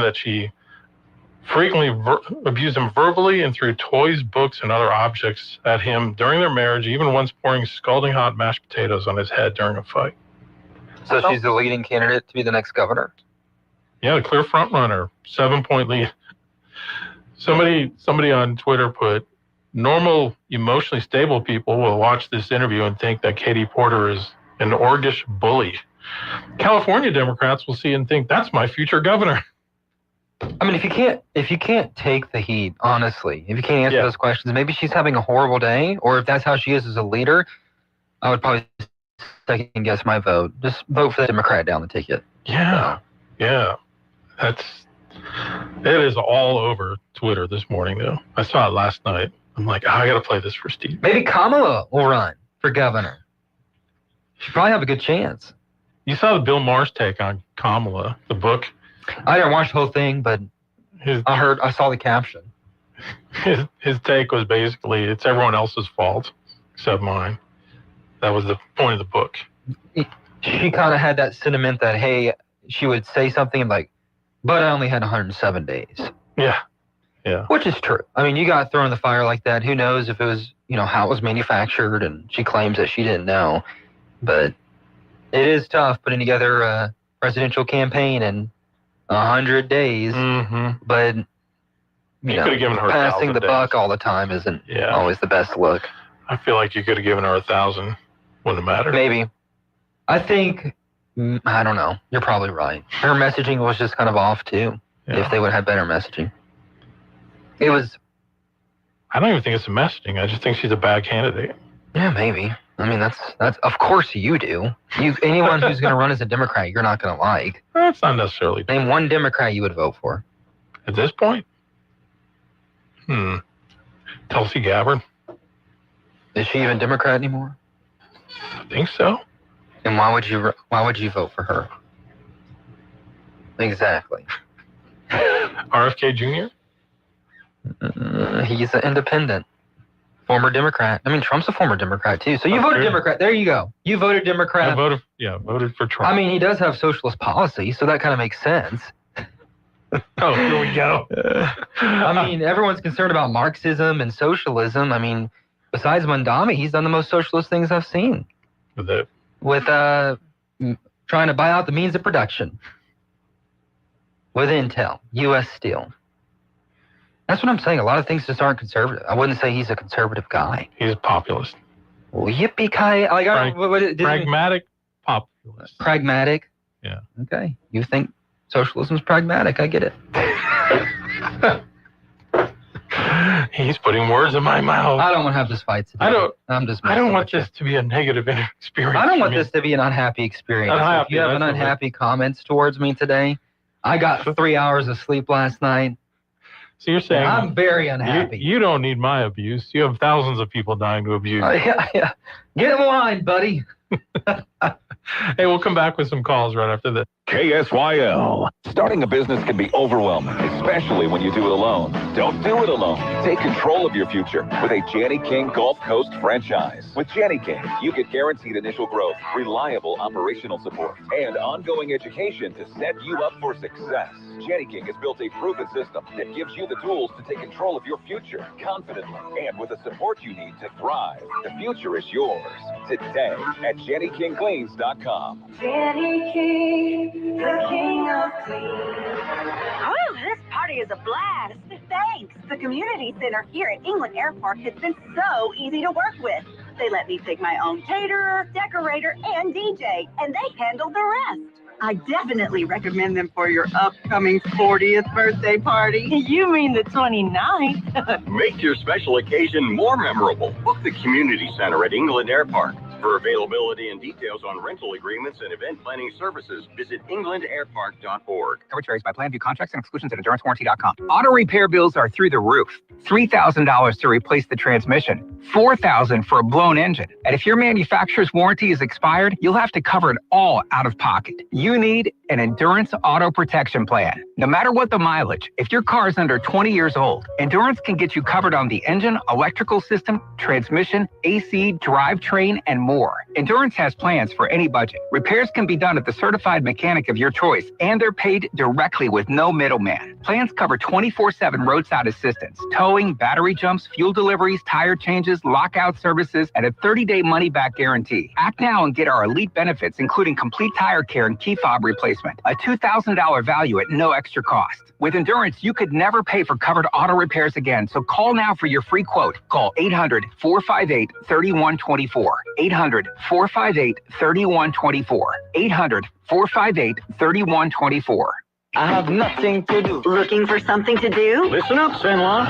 that she frequently abused him verbally and threw toys, books, and other objects at him during their marriage, even once pouring scalding hot mashed potatoes on his head during a fight. So she's the leading candidate to be the next governor? Yeah, the clear front runner, 7-point lead. Somebody on Twitter put, normal, emotionally stable people will watch this interview and think that Katie Porter is an orgish bully. California Democrats will see and think, that's my future governor. I mean, if you can't take the heat, honestly, if you can't answer those questions, maybe she's having a horrible day, or if that's how she is as a leader, I would probably second guess my vote. Just vote for the Democrat down the ticket. Yeah. It is all over Twitter this morning, though. I saw it last night. I'm like, I got to play this for Steve. Maybe Kamala will run for governor. She'd probably have a good chance. You saw the Bill Maher's take on Kamala, the book. I didn't watch the whole thing, but I saw the caption. His take was basically, it's everyone else's fault except mine. That was the point of the book. She kind of had that sentiment that, hey, she would say something like, but I only had 107 days. Yeah. Which is true. I mean, you got thrown in the fire like that. Who knows if it was, how it was manufactured, and she claims that she didn't know. But it is tough putting together a presidential campaign in 100 days. Mm-hmm. But, you could have given her passing the 1,000 buck days. all the time isn't always the best look. I feel like you could have given her 1,000. Wouldn't have mattered. Maybe. I think, I don't know. You're probably right. Her messaging was just kind of off, too, if they would have had better messaging. I don't even think it's a messaging. I just think she's a bad candidate. Yeah, maybe. I mean, that's of course you do. Anyone who's going to run as a Democrat, you're not going to like. That's not necessarily. Name one Democrat you would vote for. At this point? Tulsi Gabbard. Is she even Democrat anymore? I think so. And why would you vote for her? Exactly. RFK Jr.? He's an independent. Former Democrat. I mean, Trump's a former Democrat, too. So you voted Democrat. There you go. You voted Democrat. I voted for Trump. I mean, he does have socialist policy, so that kind of makes sense. Oh, here we go. I mean, everyone's concerned about Marxism and socialism. I mean, besides Mandami, he's done the most socialist things I've seen. With trying to buy out the means of production. With Intel, U.S. Steel. That's what I'm saying. A lot of things just aren't conservative. I wouldn't say he's a conservative guy. He's a populist. Well, yippee-ki-yay. Pragmatic populist. Pragmatic? Yeah. Okay. You think socialism's pragmatic. I get it. He's putting words in my mouth. I don't want to have this fight today. I don't want this to be a negative experience. I don't want this to be an unhappy experience. If you have an unhappy comments towards me today, I got 3 hours of sleep last night. So you're saying I'm very unhappy. You don't need my abuse. You have thousands of people dying to abuse. Yeah. Get in line, buddy. Hey, we'll come back with some calls right after this. KSYL. Starting a business can be overwhelming, especially when you do it alone. Don't do it alone. Take control of your future with a Janny King Gulf Coast franchise. With Janny King, you get guaranteed initial growth, reliable operational support, and ongoing education to set you up for success. Janny King has built a proven system that gives you the tools to take control of your future confidently and with the support you need to thrive. The future is yours today at JannyKingCleans.com. Janny King, the king of clean. Oh, this party is a blast. Thanks. The community center here at England Airport has been so easy to work with. They let me pick my own caterer, decorator, and DJ, and they handled the rest. I definitely recommend them for your upcoming 40th birthday party. You mean the 29th? Make your special occasion more memorable. Book the community center at England Airport. For availability and details on rental agreements and event planning services, visit englandairpark.org. Coverage varies by plan. View contracts and exclusions at endurancewarranty.com. Auto repair bills are through the roof. $3,000 to replace the transmission. $4,000 for a blown engine. And if your manufacturer's warranty is expired, you'll have to cover it all out of pocket. You need an Endurance Auto Protection Plan. No matter what the mileage, if your car is under 20 years old, Endurance can get you covered on the engine, electrical system, transmission, AC, drivetrain, and more. Endurance has plans for any budget. Repairs can be done at the certified mechanic of your choice, and they're paid directly with no middleman. Plans cover 24/7 roadside assistance, towing, battery jumps, fuel deliveries, tire changes, lockout services, and a 30-day money-back guarantee. Act now and get our elite benefits, including complete tire care and key fob replacement, a $2,000 value at no extra cost. With Endurance, you could never pay for covered auto repairs again, so call now for your free quote. Call 800-458-3124. 800-458-3124. 800-458-3124. I have nothing to do. Looking for something to do? Listen up, Senla.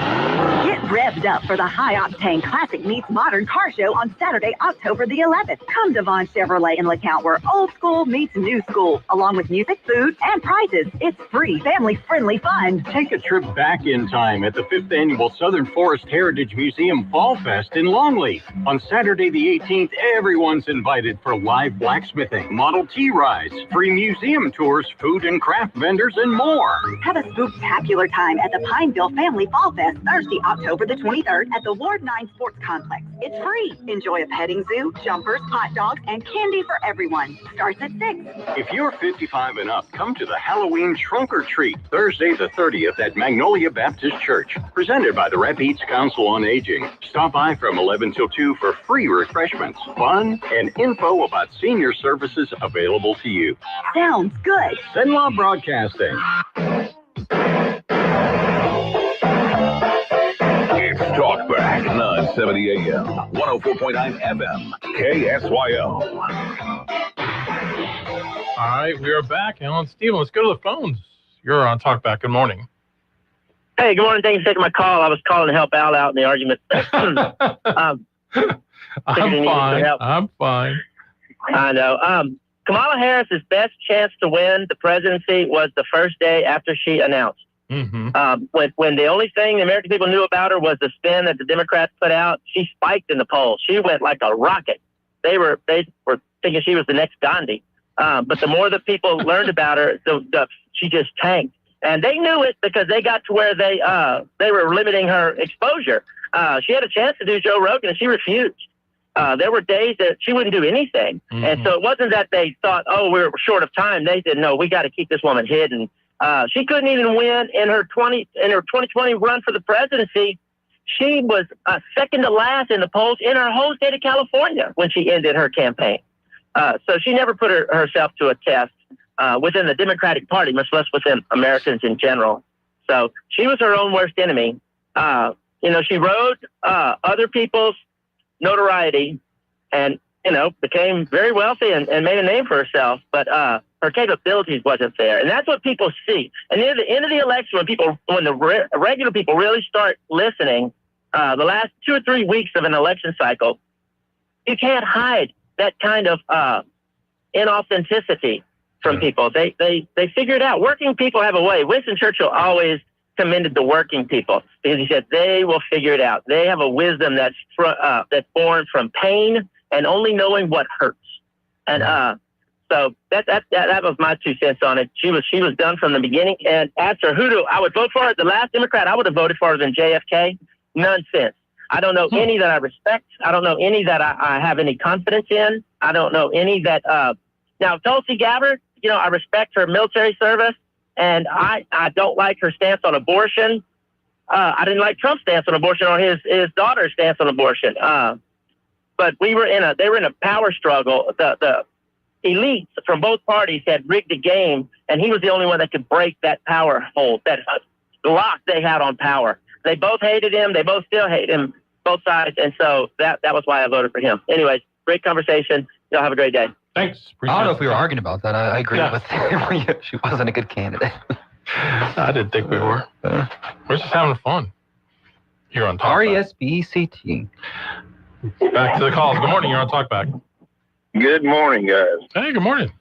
Get revved up for the high-octane Classic Meets Modern Car Show on Saturday, October the 11th. Come to Vaughn Chevrolet in LeCount, where old school meets new school, along with music, food, and prizes. It's free, family-friendly fun. Take a trip back in time at the 5th Annual Southern Forest Heritage Museum Fall Fest in Longleaf. On Saturday the 18th, everyone's invited for live blacksmithing, Model T rides, free museum tours, food and craft vendors, and more. Have a spooktacular time at the Pineville Family Fall Fest Thursday, October the 23rd at the Ward 9 Sports Complex. It's free. Enjoy a petting zoo, jumpers, hot dogs, and candy for everyone. Starts at 6. If you're 55 and up, come to the Halloween Trunk or Treat Thursday the 30th at Magnolia Baptist Church, presented by the Rep Eats Council on Aging. Stop by from 11 till 2 for free refreshments, fun, and info about senior services available to you. Sounds good. Senlaw Broadcasting. It's Talkback 970 AM, 104.9 FM, KSYL. All right, we are back. Alan Steven, let's go to the phones. You're on Talkback. Good morning. Hey, good morning. Thanks for taking my call. I was calling to help Al out in the argument. I'm fine. I'm fine. I know. Kamala Harris's best chance to win the presidency was the first day after she announced. Mm-hmm. When the only thing the American people knew about her was the spin that the Democrats put out, she spiked in the polls. She went like a rocket. They were thinking she was the next Gandhi. But the more that people learned about her, she just tanked. And they knew it because they got to where they were limiting her exposure. She had a chance to do Joe Rogan, and she refused. There were days that she wouldn't do anything. Mm-hmm. And so it wasn't that they thought, oh, we're short of time. They said, no, we got to keep this woman hidden. She couldn't even win in her 2020 run for the presidency. She was second to last in the polls in her whole state of California when she ended her campaign. So she never put herself to a test within the Democratic Party, much less within Americans in general. So she was her own worst enemy. She rode other people's notoriety and, became very wealthy and made a name for herself. But her capabilities wasn't there. And that's what people see. And near the end of the election, when the regular people really start listening, the last 2 or 3 weeks of an election cycle, you can't hide that kind of inauthenticity from people. They figure it out. Working people have a way. Winston Churchill always commended the working people because he said they will figure it out. They have a wisdom that's born from pain and only knowing what hurts. And so that was my 2 cents on it. She was done from the beginning. And as for who I would vote for, the last Democrat I would have voted for than JFK, nonsense. I don't know any that I respect. I don't know any that I have any confidence in. I don't know any that now Tulsi Gabbard, I respect her military service, and I don't like her stance on abortion. I didn't like Trump's stance on abortion or his daughter's stance on abortion. But they were in a power struggle. The elites from both parties had rigged the game, and he was the only one that could break that power hold, that lock they had on power. They both hated him. They both still hate him, both sides. And so that was why I voted for him. Anyways, great conversation. Y'all have a great day. Thanks. I don't know if we were arguing about that. I agree with her. She wasn't a good candidate. I didn't think we were. We're just having fun. You're on Talkback. R-E-S-B-E-C-T. Back to the calls. Good morning. You're on Talkback. Good morning, guys. Hey, good morning.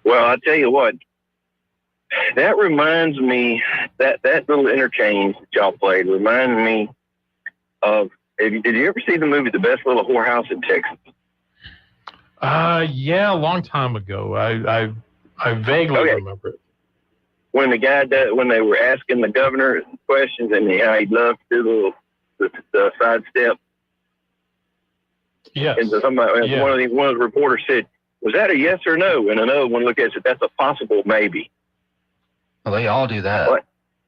Well, I tell you what, that reminds me, that little interchange that y'all played reminded me of, did you ever see the movie The Best Little Whorehouse in Texas? Yeah, a long time ago. I vaguely remember it. When when they were asking the governor questions and how he'd love to do the sidestep. Yes. And one of the reporters said, "Was that a yes or no?" And another one looked at it and said, "That's a possible maybe." Well, they all do that. What?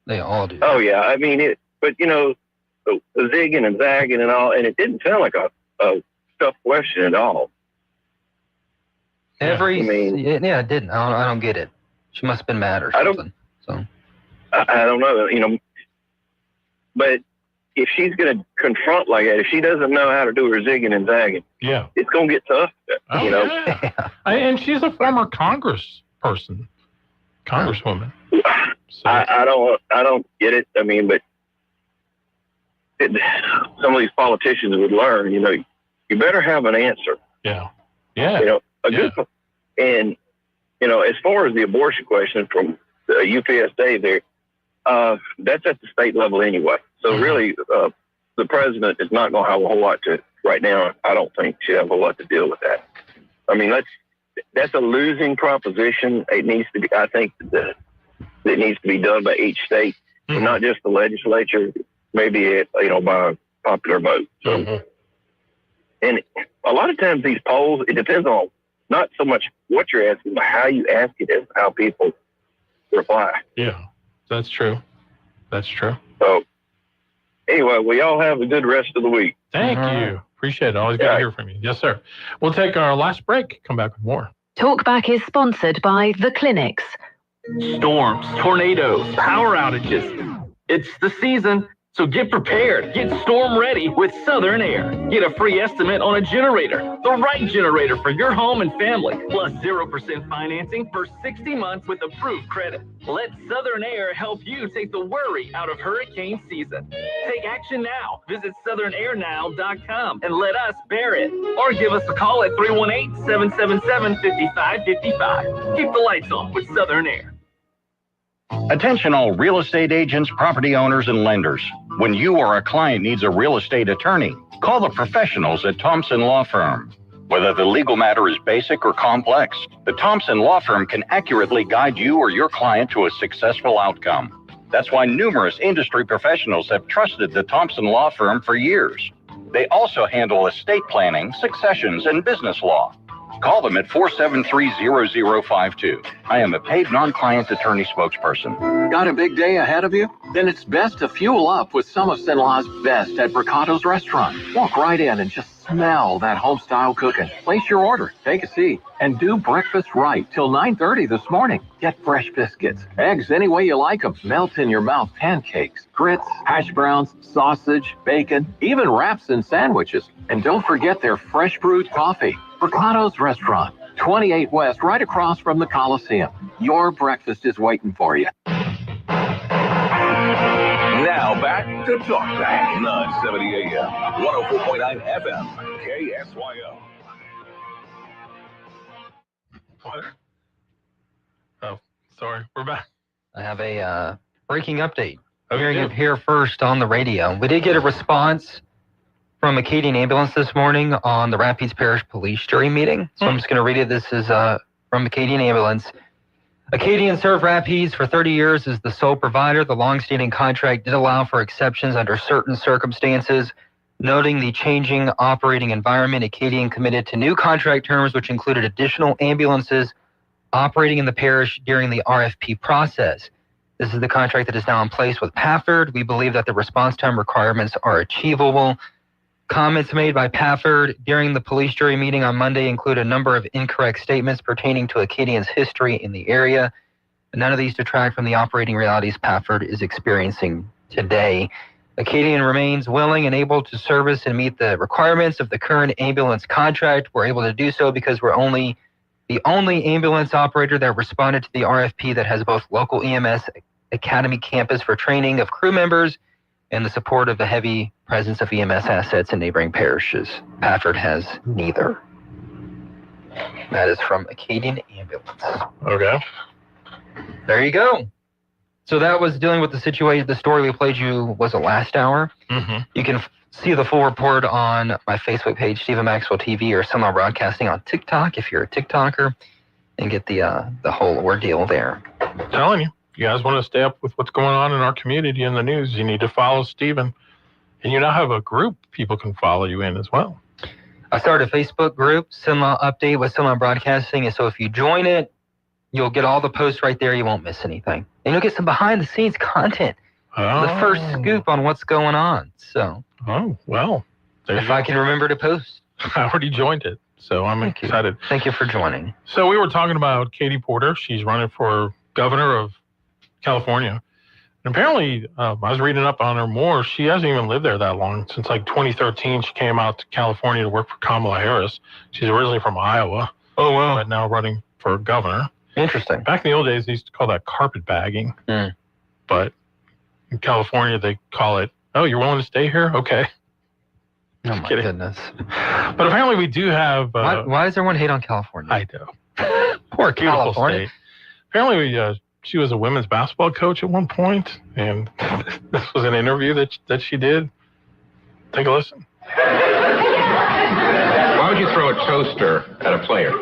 They all do that. Oh yeah, I mean it. But the zigging and zagging and all, and it didn't sound like a tough question at all. It didn't. I don't get it. She must have been mad or something. I don't know. But if she's going to confront like that, if she doesn't know how to do her zigging and zagging, it's going to get tough. Yeah. And she's a former congresswoman. So. I don't get it. I mean, but some of these politicians would learn. You better have an answer. Yeah. Good. And as far as the abortion question from the UPS Day there, that's at the state level anyway. So really, the president is not going to have a whole lot to right now. I don't think she'll have a lot to deal with that. I mean, that's a losing proposition. It needs to be. I think that it needs to be done by each state, and not just the legislature. Maybe by popular vote. So, and a lot of times these polls, it depends on not so much what you're asking, but how you ask it is how people reply. Yeah, that's true. That's true. So anyway, we all have a good rest of the week. Thank you. Appreciate it. Always good to hear from you. Yes, sir. We'll take our last break. Come back with more. Talkback is sponsored by The Clinics. Storms, tornadoes, power outages. It's the season. So get prepared. Get storm ready with Southern Air. Get a free estimate on a generator, the right generator for your home and family, plus 0% financing for 60 months with approved credit. Let Southern Air help you take the worry out of hurricane season. Take action now. Visit southernairnow.com and let us bear it. Or give us a call at 318-777-5555. Keep the lights on with Southern Air. Attention all real estate agents, property owners, and lenders. When you or a client needs a real estate attorney, call the professionals at Thompson Law Firm. Whether the legal matter is basic or complex, the Thompson Law Firm can accurately guide you or your client to a successful outcome. That's why numerous industry professionals have trusted the Thompson Law Firm for years. They also handle estate planning, successions, and business law. Call them at 473-0052. I am a paid non-client attorney spokesperson. Got a big day ahead of you? Then it's best to fuel up with some of Cenla's best at Bricato's restaurant. Walk right in and just smell that home-style cooking. Place your order, take a seat, and do breakfast right till 9:30 this morning. Get fresh biscuits, eggs any way you like them, melt in your mouth pancakes, grits, hash browns, sausage, bacon, even wraps and sandwiches. And don't forget their fresh brewed coffee. Bricato's Restaurant, 28 West, right across from the Coliseum. Your breakfast is waiting for you. Now back to Talk Back, 970 AM, 104.9 FM, KSYO. What? Oh, sorry. We're back. I have a breaking update. I'm hearing it here first on the radio. We did get a response from Acadian Ambulance this morning on the Rapides Parish Police Jury meeting. So I'm just going to read it. This is from Acadian Ambulance. Acadian served Rapides for 30 years as the sole provider. The longstanding contract did allow for exceptions under certain circumstances. Noting the changing operating environment, Acadian committed to new contract terms, which included additional ambulances operating in the parish during the RFP process. This is the contract that is now in place with Pafford. We believe that the response time requirements are achievable. Comments made by Pafford during the police jury meeting on Monday include a number of incorrect statements pertaining to Acadian's history in the area. None of these detract from the operating realities Pafford is experiencing today. Acadian remains willing and able to service and meet the requirements of the current ambulance contract. We're able to do so because we're the only ambulance operator that responded to the RFP that has both local EMS Academy campus for training of crew members and the support of the heavy presence of EMS assets in neighboring parishes. Pafford has neither. That is from Acadian Ambulance. Okay. There you go. So that was dealing with the situation. The story we played you was the last hour. Mm-hmm. You can see the full report on my Facebook page, Stephen Maxwell TV, or Sunlaw Broadcasting on TikTok if you're a TikToker, and get the whole ordeal there. I'm telling you. You guys want to stay up with what's going on in our community and the news, you need to follow Stephen. And you now have a group people can follow you in as well. I started a Facebook group, Sunlaw Update with Sunlaw Broadcasting. And so if you join it, you'll get all the posts right there. You won't miss anything. And you'll get some behind-the-scenes content. Oh. The first scoop on what's going on. So. Oh, well. If I can remember to post. I already joined it, so I'm excited. Thank you for joining. So we were talking about Katie Porter. She's running for governor of California. And apparently, I was reading up on her more. She hasn't even lived there that long. Since like 2013, she came out to California to work for Kamala Harris. She's originally from Iowa. Oh, wow. But now running for governor. Interesting. Back in the old days, they used to call that carpetbagging. But in California, they call it, oh, you're willing to stay here? Okay. Oh, my goodness. But apparently we do have... why does everyone hate on California? I know. Poor Beautiful California. state. Apparently she was a women's basketball coach at one point, and this was an interview that she did. Take a listen. Why would you throw a toaster at a player?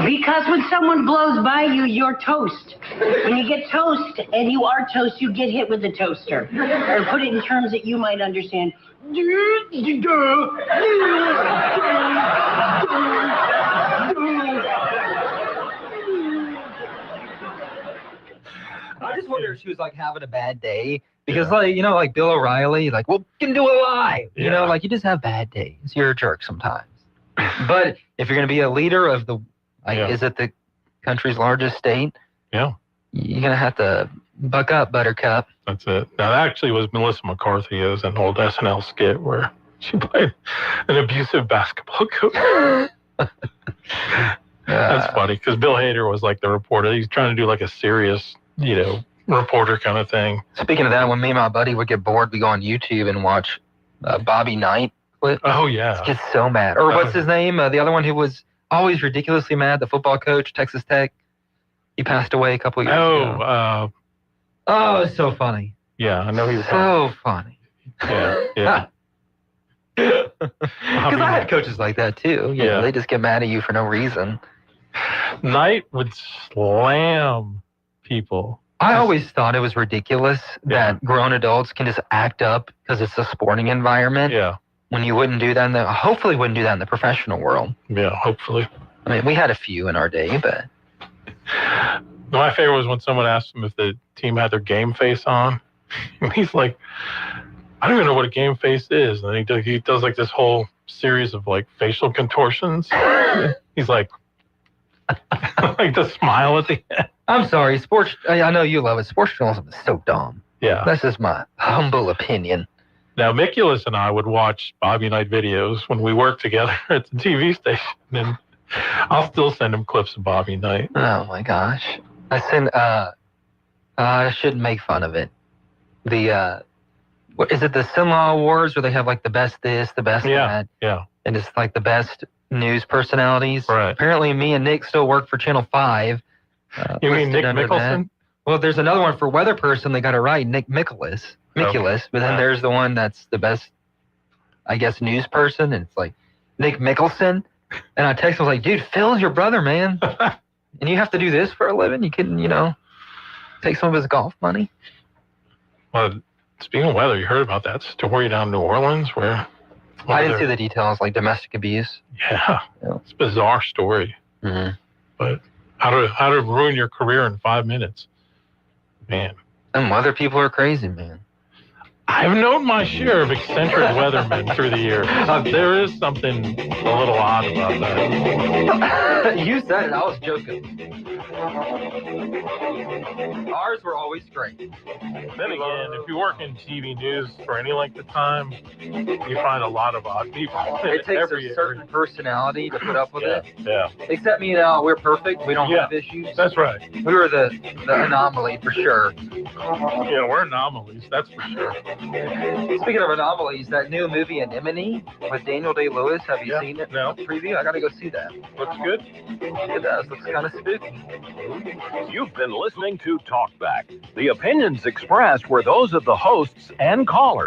Because when someone blows by you, you're toast. When you get toast and you are toast, you get hit with the toaster. Or put it in terms that you might understand. I just wonder if she was like having a bad day because, like, you know, like Bill O'Reilly, like, well, we can do it live. You know, like you just have bad days. You're a jerk sometimes. But if you're going to be a leader of the, is it the country's largest state? Yeah. You're going to have to Buck up, Buttercup. That's it. Now, that actually was Melissa McCarthy as an old SNL skit where she played an abusive basketball coach. That's funny because Bill Hader was like the reporter. He's trying to do like a serious, reporter kind of thing. Speaking of that, when me and my buddy would get bored, we go on YouTube and watch Bobby Knight clip. Oh, yeah. He gets so mad. Or what's his name? The other one who was always ridiculously mad, the football coach, Texas Tech. He passed away a couple of years ago. Oh, it's so funny. Yeah, I know he was so funny. Yeah. Because I had coaches like that too. Yeah. They just get mad at you for no reason. Knight would slam people. I always thought it was ridiculous that grown adults can just act up because it's a sporting environment. Yeah. When you wouldn't do that hopefully wouldn't do that in the professional world. Yeah, hopefully. I mean, we had a few in our day, but. My favorite was when someone asked him if the team had their game face on. And he's like, I don't even know what a game face is. And then he does like this whole series of like facial contortions. He's like the smile at the end. I'm sorry, I know you love it. Sports journalism is so dumb. Yeah. That's just my humble opinion. Now, Mikulas and I would watch Bobby Knight videos when we worked together at the TV station. And I'll still send him clips of Bobby Knight. Oh, my gosh. I shouldn't make fun of it. Is it the Sinlaw Awards where they have like the best this, the best that? Yeah. And it's like the best news personalities. Right. Apparently me and Nick still work for Channel 5. You mean Nick Mickelson? Well, there's another one for weather person. They got it right, Nick Mikulas. But then there's the one that's the best, I guess, news person. And it's like Nick Mickelson. And I text him, I was like, dude, Phil's your brother, man. And you have to do this for a living? You couldn't, take some of his golf money? Well, speaking of weather, you heard about that story down in New Orleans where... I didn't see the details, like domestic abuse. Yeah. It's a bizarre story. Mm-hmm. But how to ruin your career in 5 minutes. Man. And weather people are crazy, man. I've known my share of eccentric weathermen through the years. There is something a little odd about that. You said it. I was joking. Ours were always great. Then again, if you work in TV news for any length of time, you find a lot of odd people. It takes a certain personality to put up with it. Yeah. Except me now, we're perfect. We don't have issues. That's right. We were the anomaly for sure. Yeah, we're anomalies. That's for sure. Speaking of anomalies, that new movie Anemone with Daniel Day-Lewis, have you seen it? No. Preview? I gotta go see that. Looks good? It does. Looks kind of spooky. You've been listening to Talkback. The opinions expressed were those of the hosts and callers.